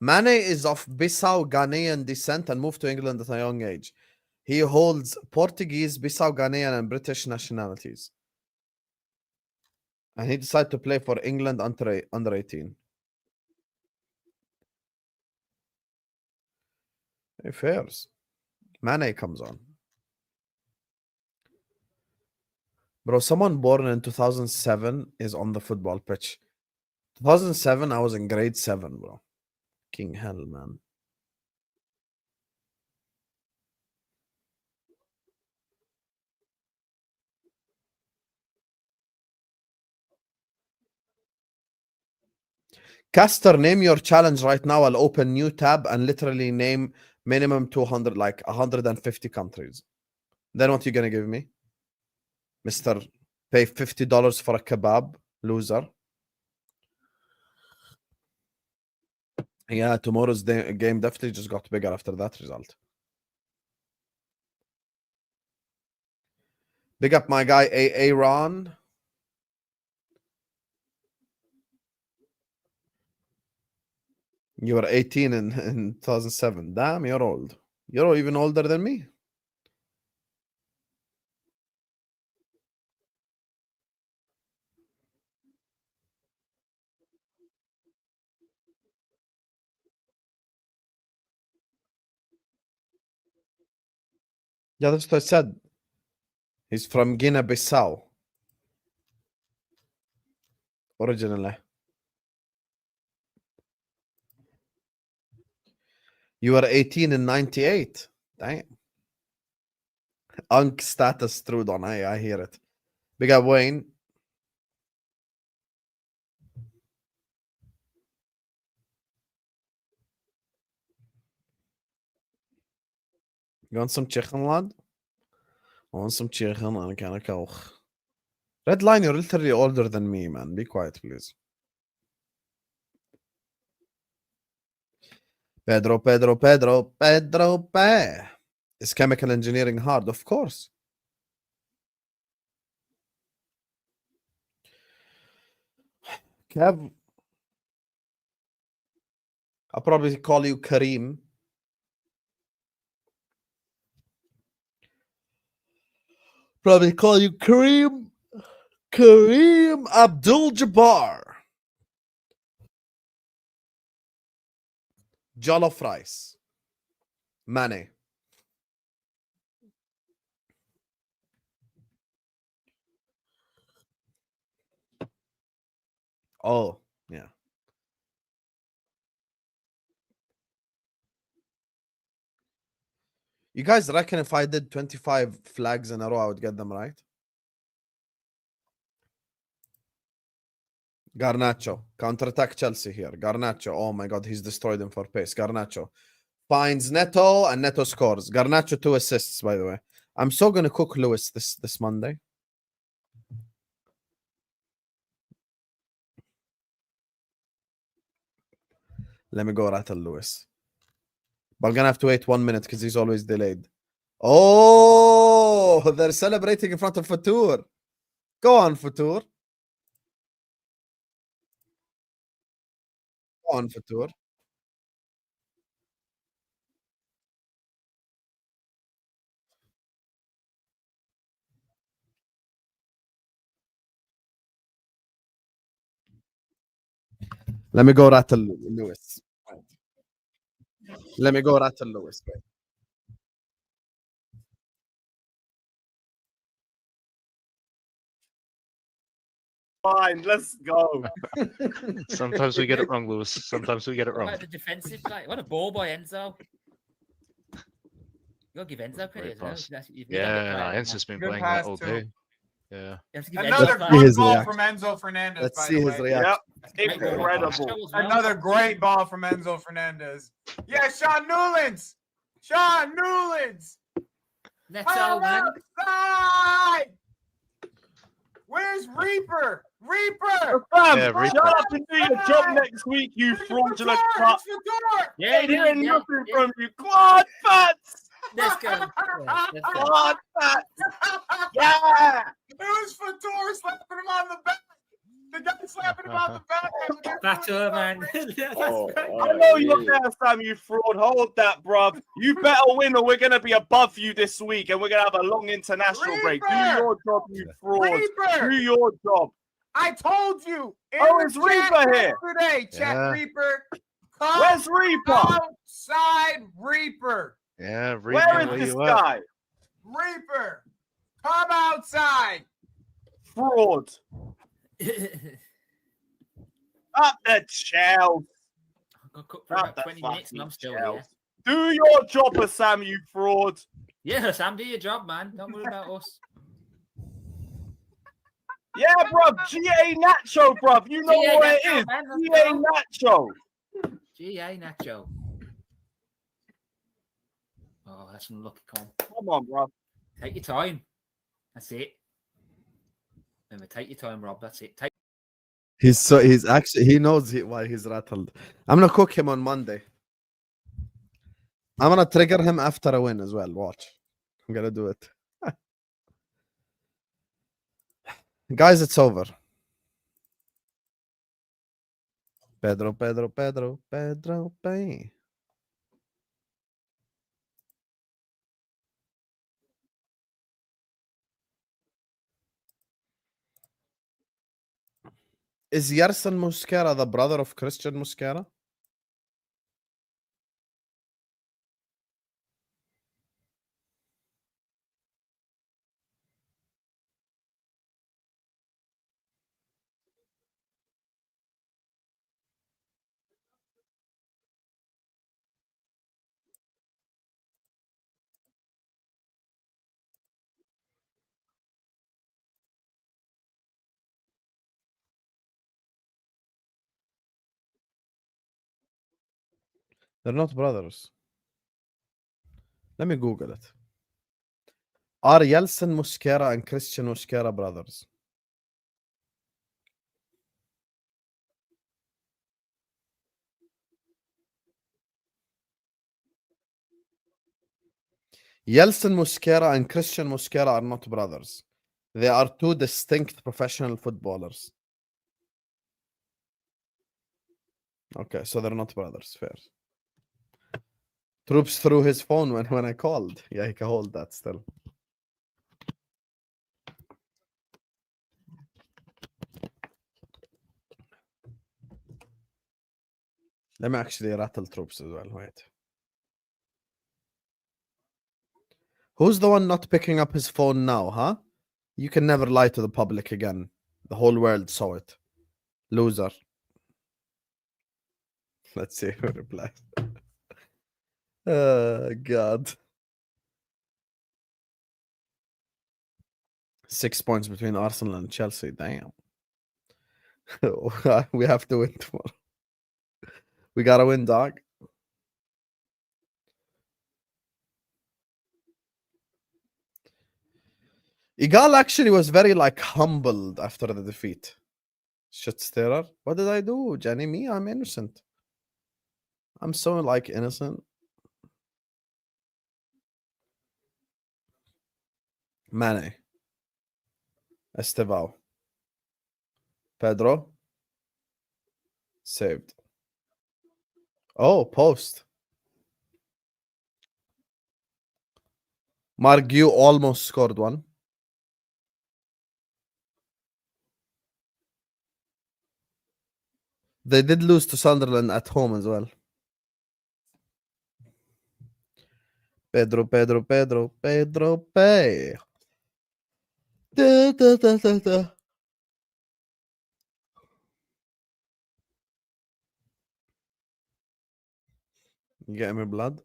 Speaker 1: Mane is of Bissau Ghanaian descent and moved to England at a young age. He holds Portuguese, Bissau Ghanaian, and British nationalities. And he decided to play for England under 18. Hey, fairs. Mane comes on. Bro, someone born in 2007 is on the football pitch. 2007, I was in grade 7, bro. King hell, man. Caster, name your challenge right now. I'll open new tab and literally name minimum 200, like 150 countries. Then what you gonna give me? Mr. Pay $50 for a kebab, loser. Yeah, tomorrow's game definitely just got bigger after that result. Big up my guy Aaron. You were 18 in 2007. Damn, you're old. You're even older than me. Yeah, that's what I said. He's from Guinea-Bissau. Originally. You were 18 in 98. Damn. Unk status Trudon. I hear it. Big up Wayne. You want some chicken, lad? I want some chicken and can I Red Line, you're literally older than me, man. Be quiet, please. Pedro. Is chemical engineering hard? Of course. Kev, I'll probably call you Kareem. Probably call you Kareem Abdul-Jabbar. Jollof rice. Mane. Oh, yeah. You guys reckon if I did 25 flags in a row, I would get them right? Garnacho. Counter-attack Chelsea here. Garnacho. Oh my God, he's destroyed him for pace. Garnacho. Finds Neto and Neto scores. Garnacho 2 assists, by the way. I'm so going to cook Lewis this Monday. Let me go rattle Lewis. But I'm going to have to wait 1 minute because he's always delayed. Oh, they're celebrating in front of Fatur. Go on, Fatur. Go on, Fatur. Let me go rattle Lewis. Let me go rattle Lewis.
Speaker 4: Fine, let's go.
Speaker 5: Sometimes we get it wrong, Lewis. Sometimes we get it
Speaker 6: What
Speaker 5: wrong.
Speaker 6: about the defensive play? What a ball by Enzo. You gotta give Enzo credit as well.
Speaker 5: pass.
Speaker 6: You've got the
Speaker 5: Yeah,
Speaker 6: player,
Speaker 5: Enzo's been
Speaker 7: Good
Speaker 5: playing
Speaker 7: pass
Speaker 5: that all
Speaker 7: too.
Speaker 5: day. Yeah.
Speaker 6: You have to give
Speaker 7: Another
Speaker 6: Enzo
Speaker 1: see his
Speaker 7: good ball
Speaker 1: reaction.
Speaker 7: from Enzo Fernandez.
Speaker 1: Let's
Speaker 7: by
Speaker 1: see
Speaker 7: the
Speaker 1: his
Speaker 7: way.
Speaker 1: reaction.
Speaker 4: Yep, incredible.
Speaker 7: Another great ball from Enzo Fernandez. Yeah, Sean Newlands. Sean Newlands.
Speaker 6: Neto, man.
Speaker 7: Outside. Where's Reaper? Reaper.
Speaker 4: Fam,
Speaker 5: Yeah, Reaper.
Speaker 4: shut up and do your job next week, you fraudulent fuck.
Speaker 6: Yeah,
Speaker 4: Ain't hearing
Speaker 6: yeah,
Speaker 4: nothing
Speaker 6: yeah.
Speaker 4: from you. Quad fats!
Speaker 6: Let's go. Yeah, let's go.
Speaker 4: Quad fats! Yeah!
Speaker 7: It was Fator slapping him on the back. The guy slapping him on the back.
Speaker 6: Fatur, man. That's great.
Speaker 4: I know you're there, Sam, you fraud. Hold that, bruv. You better win or we're going to be above you this week and we're going to have a long international break. Do
Speaker 7: Reaper!
Speaker 4: your job, you fraud.
Speaker 7: Reaper.
Speaker 4: Do your job.
Speaker 7: I told you.
Speaker 4: Oh, it's Reaper here.
Speaker 7: Today, Chat
Speaker 5: Yeah.
Speaker 7: Reaper. Come
Speaker 4: Where's Reaper?
Speaker 7: outside, Reaper.
Speaker 5: Yeah, Reaper,
Speaker 4: Where is this
Speaker 5: you at?
Speaker 4: guy?
Speaker 7: Reaper. Come outside.
Speaker 4: Fraud. Up the shelf.
Speaker 6: I'll cook for
Speaker 4: Up
Speaker 6: about
Speaker 4: the
Speaker 6: 20 minutes and I'm still here.
Speaker 4: shelf. Do your job, Sam, you fraud.
Speaker 6: Yeah, Sam, do your job, man. Don't worry about us.
Speaker 4: Yeah, bruv. GA Nacho, bruv. You know
Speaker 6: GA
Speaker 4: what it
Speaker 6: Nacho,
Speaker 4: is.
Speaker 6: man, let's
Speaker 4: GA
Speaker 6: go.
Speaker 4: Nacho.
Speaker 6: GA Nacho. Oh, that's an unlucky call.
Speaker 4: Come on, bruv.
Speaker 6: Take your time. That's it. Remember, take your time, Rob. That's it.
Speaker 1: He's actually he knows why he's rattled. I'm gonna cook him on Monday. I'm gonna trigger him after a win as well. Watch. I'm gonna do it. Guys, it's over. Pedro, pay. Is Yerson Muscara the brother of Christian Muscara? They're not brothers. Let me Google it. Are Yeltsin Muscara and Christian Muscara brothers? Yeltsin Muscara and Christian Muscara are not brothers. They are two distinct professional footballers. Okay, so they're not brothers. Fair. Troops threw his phone when I called. Yeah, he can hold that still. Let me actually rattle Troops as well. Wait. Who's the one not picking up his phone now, huh? You can never lie to the public again. The whole world saw it. Loser. Let's see who replies. God. 6 points between Arsenal and Chelsea. Damn. We have to win tomorrow. We gotta win, dog. Igal actually was very like humbled after the defeat. Shit stirrer. What did I do, Jenny? Me? I'm innocent. I'm so like innocent. Mane. Estevao. Pedro. Saved. Oh, post. Margu almost scored one. They did lose to Sunderland at home as well. Pedro, pay. Da. You get me, blood?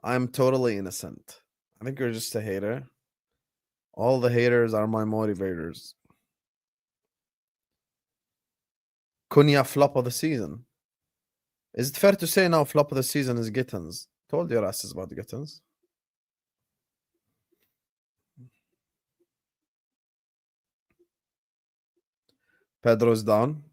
Speaker 1: I'm totally innocent. I think you're just a hater. All the haters are my motivators. Cunha flop of the season. Is it fair to say now flop of the season is Gittins? Told your asses about Gittins. Pedro's down.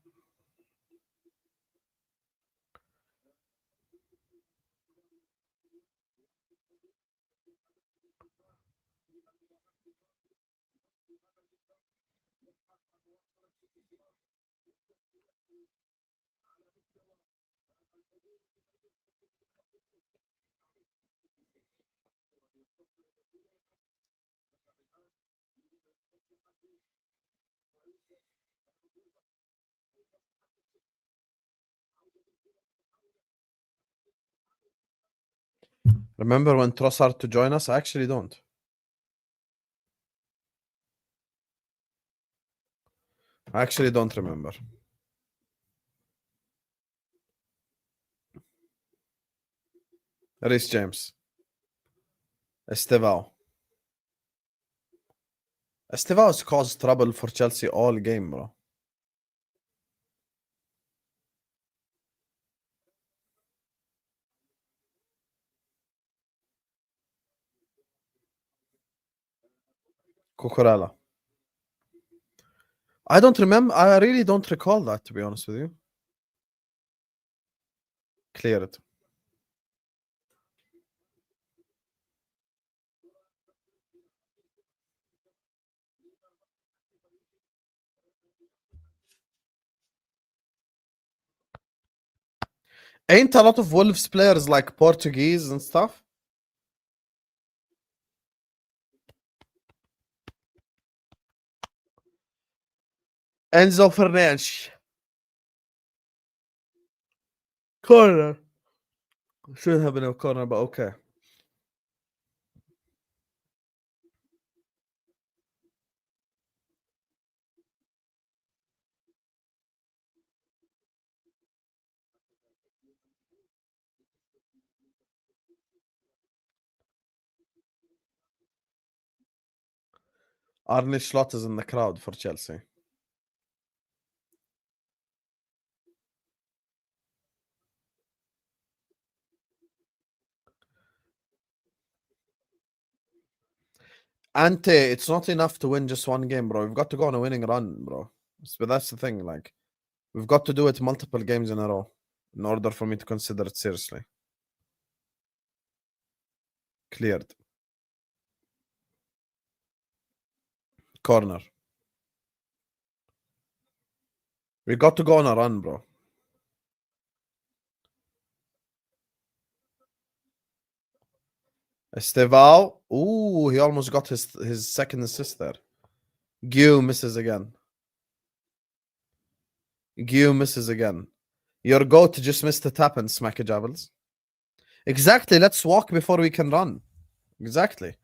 Speaker 1: Remember when Trossard to join us? I actually don't. I actually don't remember. Reece James. Estevao. Estevao's caused trouble for Chelsea all game, bro. Cucurella. I don't remember. I really don't recall that, to be honest with you. Clear it. Ain't a lot of Wolves players like Portuguese and stuff? Enzo Fernandes. Corner. Should have been a corner, but okay. Arne Slot is in the crowd for Chelsea. Ante, it's not enough to win just one game, bro. We've got to go on a winning run, bro. But that's the thing, like, we've got to do it multiple games in a row in order for me to consider it seriously. Cleared. Corner. We got to go on a run, bro. Estevao. Ooh, he almost got his second assist there. Guillaume misses again. Guillaume misses again. Your goat just missed the tap and smack Jabbles. Exactly. Let's walk before we can run. Exactly.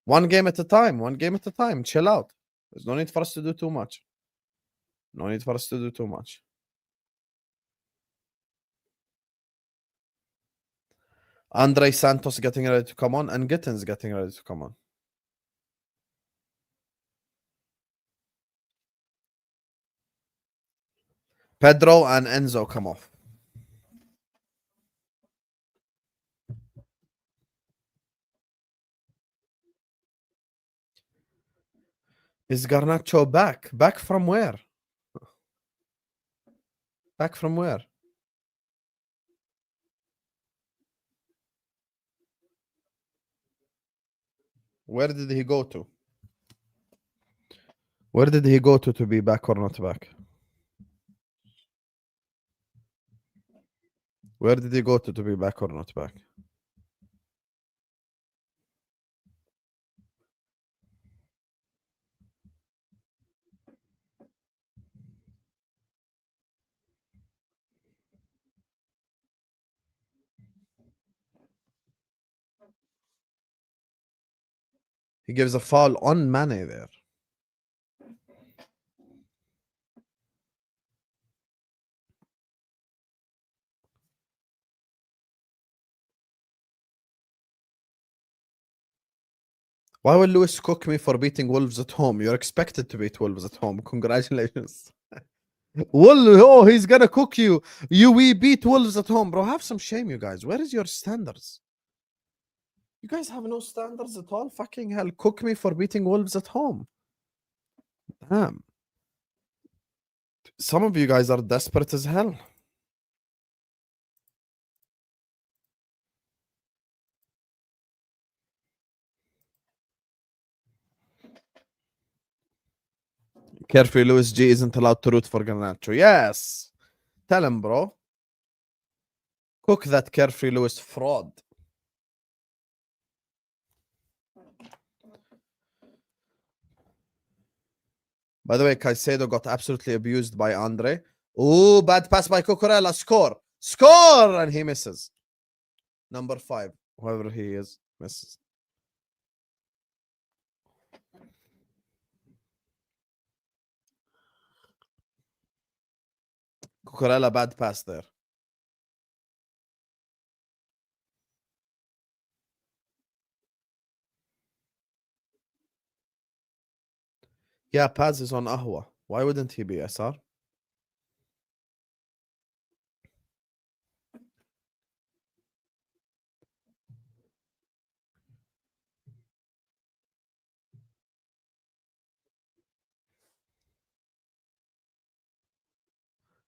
Speaker 1: One game at a time. One game at a time. Chill out. There's no need for us to do too much. No need for us to do too much. Andre Santos getting ready to come on, and Gittins getting ready to come on. Pedro and Enzo come off. Is Garnacho back? Back from where? Back from where? Where did he go to? Where did he go to be back or not back? Where did he go to be back or not back? He gives a foul on Mane there. Why will Lewis cook me for beating Wolves at home? You're expected to beat Wolves at home. Congratulations. Oh, he's gonna cook you. We beat Wolves at home, bro. Have some shame, you guys. Where is your standards? You guys have no standards at all? Fucking hell. Cook me for beating Wolves at home. Damn. Some of you guys are desperate as hell. Carefree Lewis G isn't allowed to root for Garnacho. Yes. Tell him, bro. Cook that Carefree Lewis fraud. By the way, Caicedo got absolutely abused by Andre. Oh, bad pass by Cucurella. Score. Score! And he misses. Number 5. Whoever he is, misses. Cucurella, bad pass there. Yeah, Paz is on Ahwa. Why wouldn't he be, SR?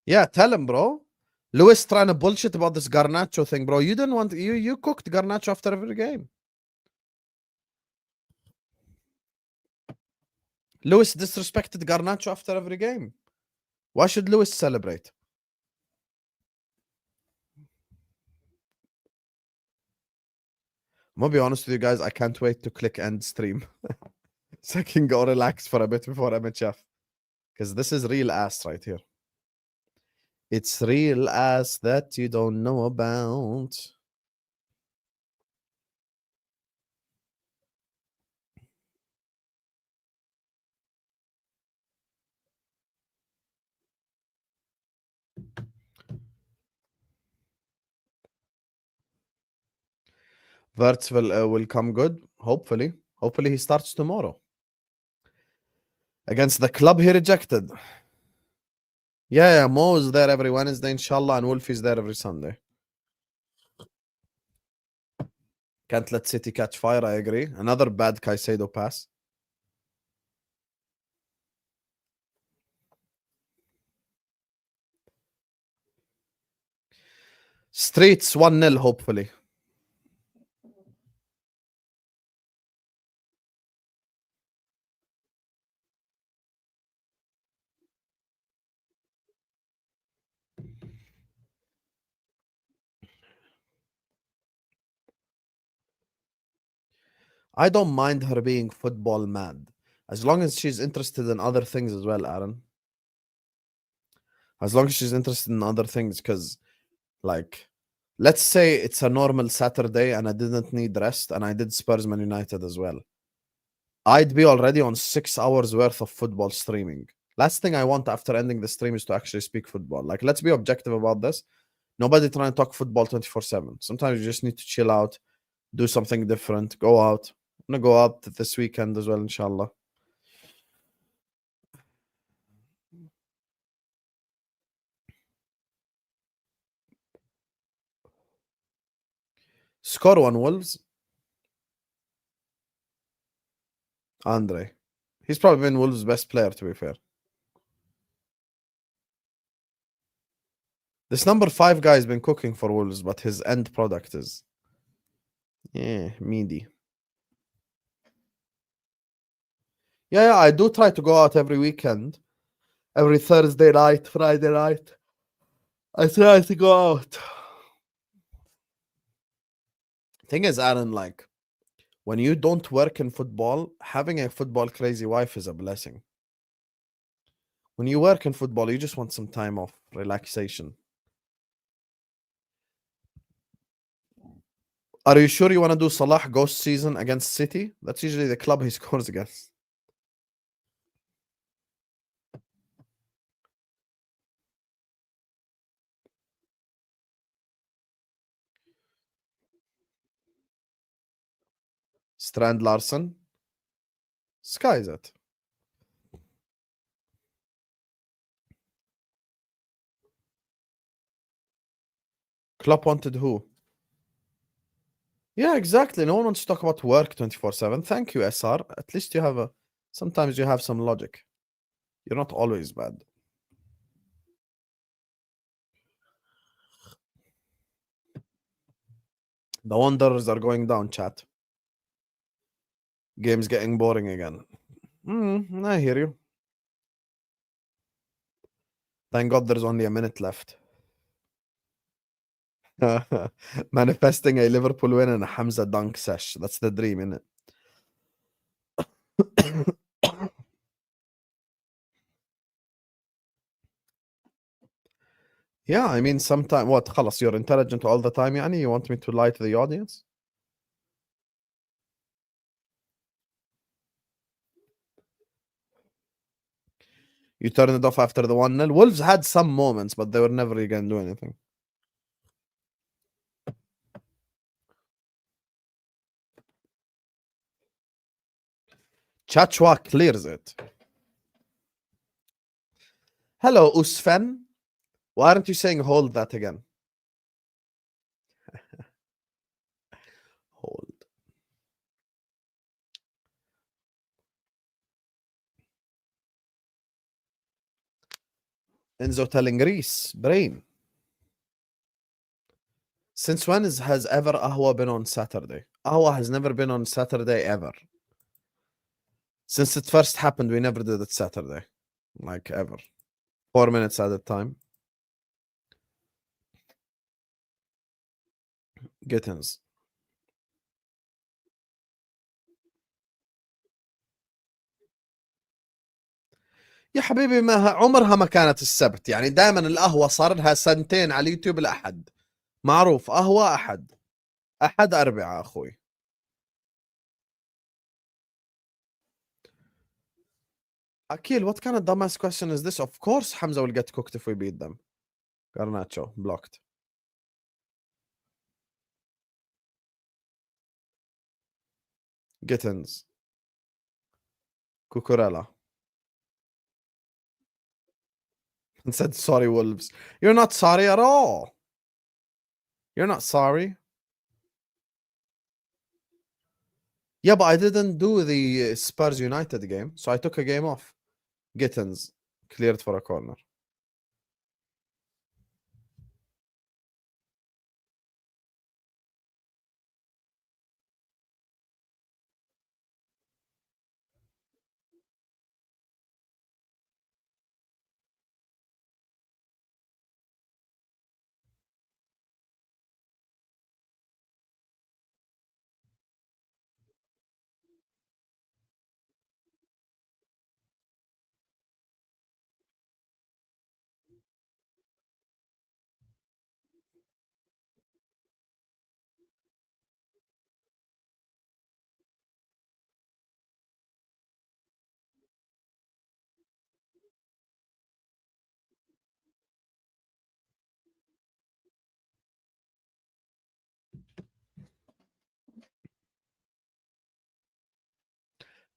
Speaker 1: Yeah, tell him, bro. Lewis trying to bullshit about this Garnacho thing, bro. You didn't want you cooked Garnacho after every game. Lewis disrespected Garnacho after every game. Why should Lewis celebrate? I'm gonna be honest with you guys. I can't wait to click end stream so I can go relax for a bit before MHF, because this is real ass right here. It's real ass that you don't know about. Verts will come good. Hopefully. Hopefully he starts tomorrow. Against the club he rejected. Yeah, Mo is there every Wednesday, inshallah, and Wolf is there every Sunday. Can't let City catch fire, I agree. Another bad Caicedo pass. Streets 1-0, hopefully. I don't mind her being football mad, as long as she's interested in other things as well, Aaron. As long as she's interested in other things, because, like, let's say it's a normal Saturday and I didn't need rest and I did Spurs Man United as well. I'd be already on 6 hours worth of football streaming. Last thing I want after ending the stream is to actually speak football. Like, let's be objective about this. Nobody trying to talk football 24/7. Sometimes you just need to chill out, do something different, go out. I'm gonna go out this weekend as well, inshallah. Score one, Wolves. Andre. He's probably been Wolves' best player, to be fair. This number 5 guy has been cooking for Wolves, but his end product is, yeah, meaty. Yeah, I do try to go out every weekend. Every Thursday night, Friday night. I try to go out. Thing is, Aaron, like, when you don't work in football, having a football crazy wife is a blessing. When you work in football, you just want some time off, relaxation. Are you sure you want to do Salah ghost season against City? That's usually the club he scores against. Strand Larson. Sky's it. Klopp wanted who? Yeah, exactly. No one wants to talk about work 24/7. Thank you, SR. At least you have sometimes you have some logic. You're not always bad. The Wanderers are going down, chat. Game's getting boring again. I hear you. Thank God there's only a minute left. Manifesting a Liverpool win and a Hamza dunk sesh. That's the dream, innit? Yeah, I mean, sometimes what? خلاص, you're intelligent all the time, يعني? You want me to lie to the audience? You turn it off after the 1-0. Wolves had some moments, but they were never really going to do anything. Chachwa clears it. Hello, Usfen. Why aren't you saying hold that again? Hold. Enzo telling Reese, brain. Since when has ever Ahwa been on Saturday? Ahwa has never been on Saturday ever. Since it first happened, we never did it Saturday. Like, ever. 4 minutes at a time. Gittins. يا حبيبي ما عمرها ما كانت السبت، يعني دائما القهوة صار لها سنتين على اليوتيوب الأحد، معروف قهوة أحد، أحد أربعة أخوي. Akil, what kind of dumbass question is this? Of course Hamza will get cooked if we beat them. Garnacho, blocked. Gittins. Cucurella. And said, sorry, Wolves. You're not sorry at all. You're not sorry. Yeah, but I didn't do the Spurs United game, so I took a game off. Gittins cleared for a corner.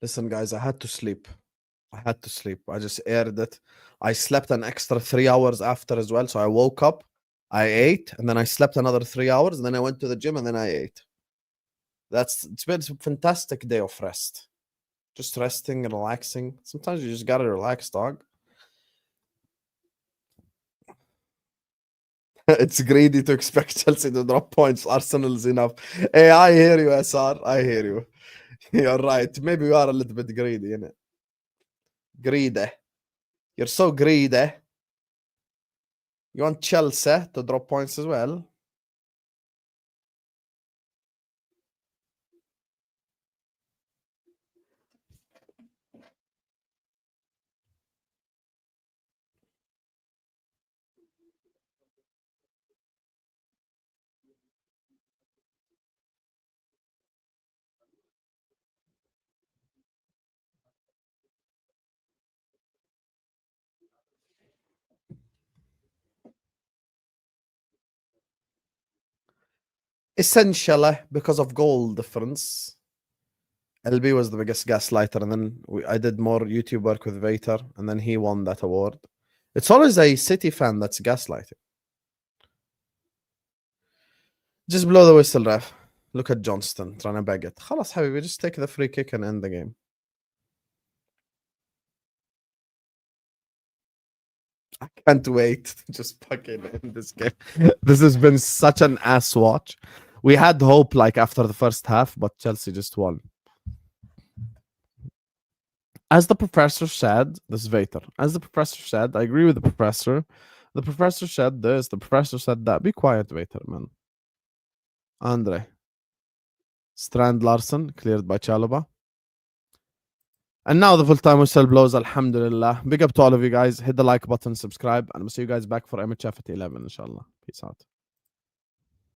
Speaker 1: Listen, guys, I had to sleep. I just aired it. I slept an extra 3 hours after as well. So I woke up, I ate, and then I slept another 3 hours, and then I went to the gym, and then I ate. It's been a fantastic day of rest. Just resting and relaxing. Sometimes you just gotta relax, dog. It's greedy to expect Chelsea to drop points. Arsenal's enough. Hey, I hear you, SR. I hear you. You're right. Maybe we are a little bit greedy, innit? Greedy. You're so greedy. You want Chelsea to drop points as well? Essentially, because of goal difference, LB was the biggest gaslighter, and then I did more YouTube work with Banter, and then he won that award. It's always a City fan that's gaslighting. Just blow the whistle, ref. Look at Johnston trying to beg it. خلاص حبيبي, just take the free kick and end the game. I can't wait to just fucking end this game. This has been such an ass watch. We had hope like after the first half, but Chelsea just won. As the professor said, this is Vater. As the professor said, I agree with the professor. The professor said this, the professor said that. Be quiet, Vater, man. Andre. Strand Larson, cleared by Chalobah. And now the full-time whistle blows, alhamdulillah. Big up to all of you guys. Hit the like button, subscribe, and I'll see you guys back for MHF at 11, inshallah. Peace out.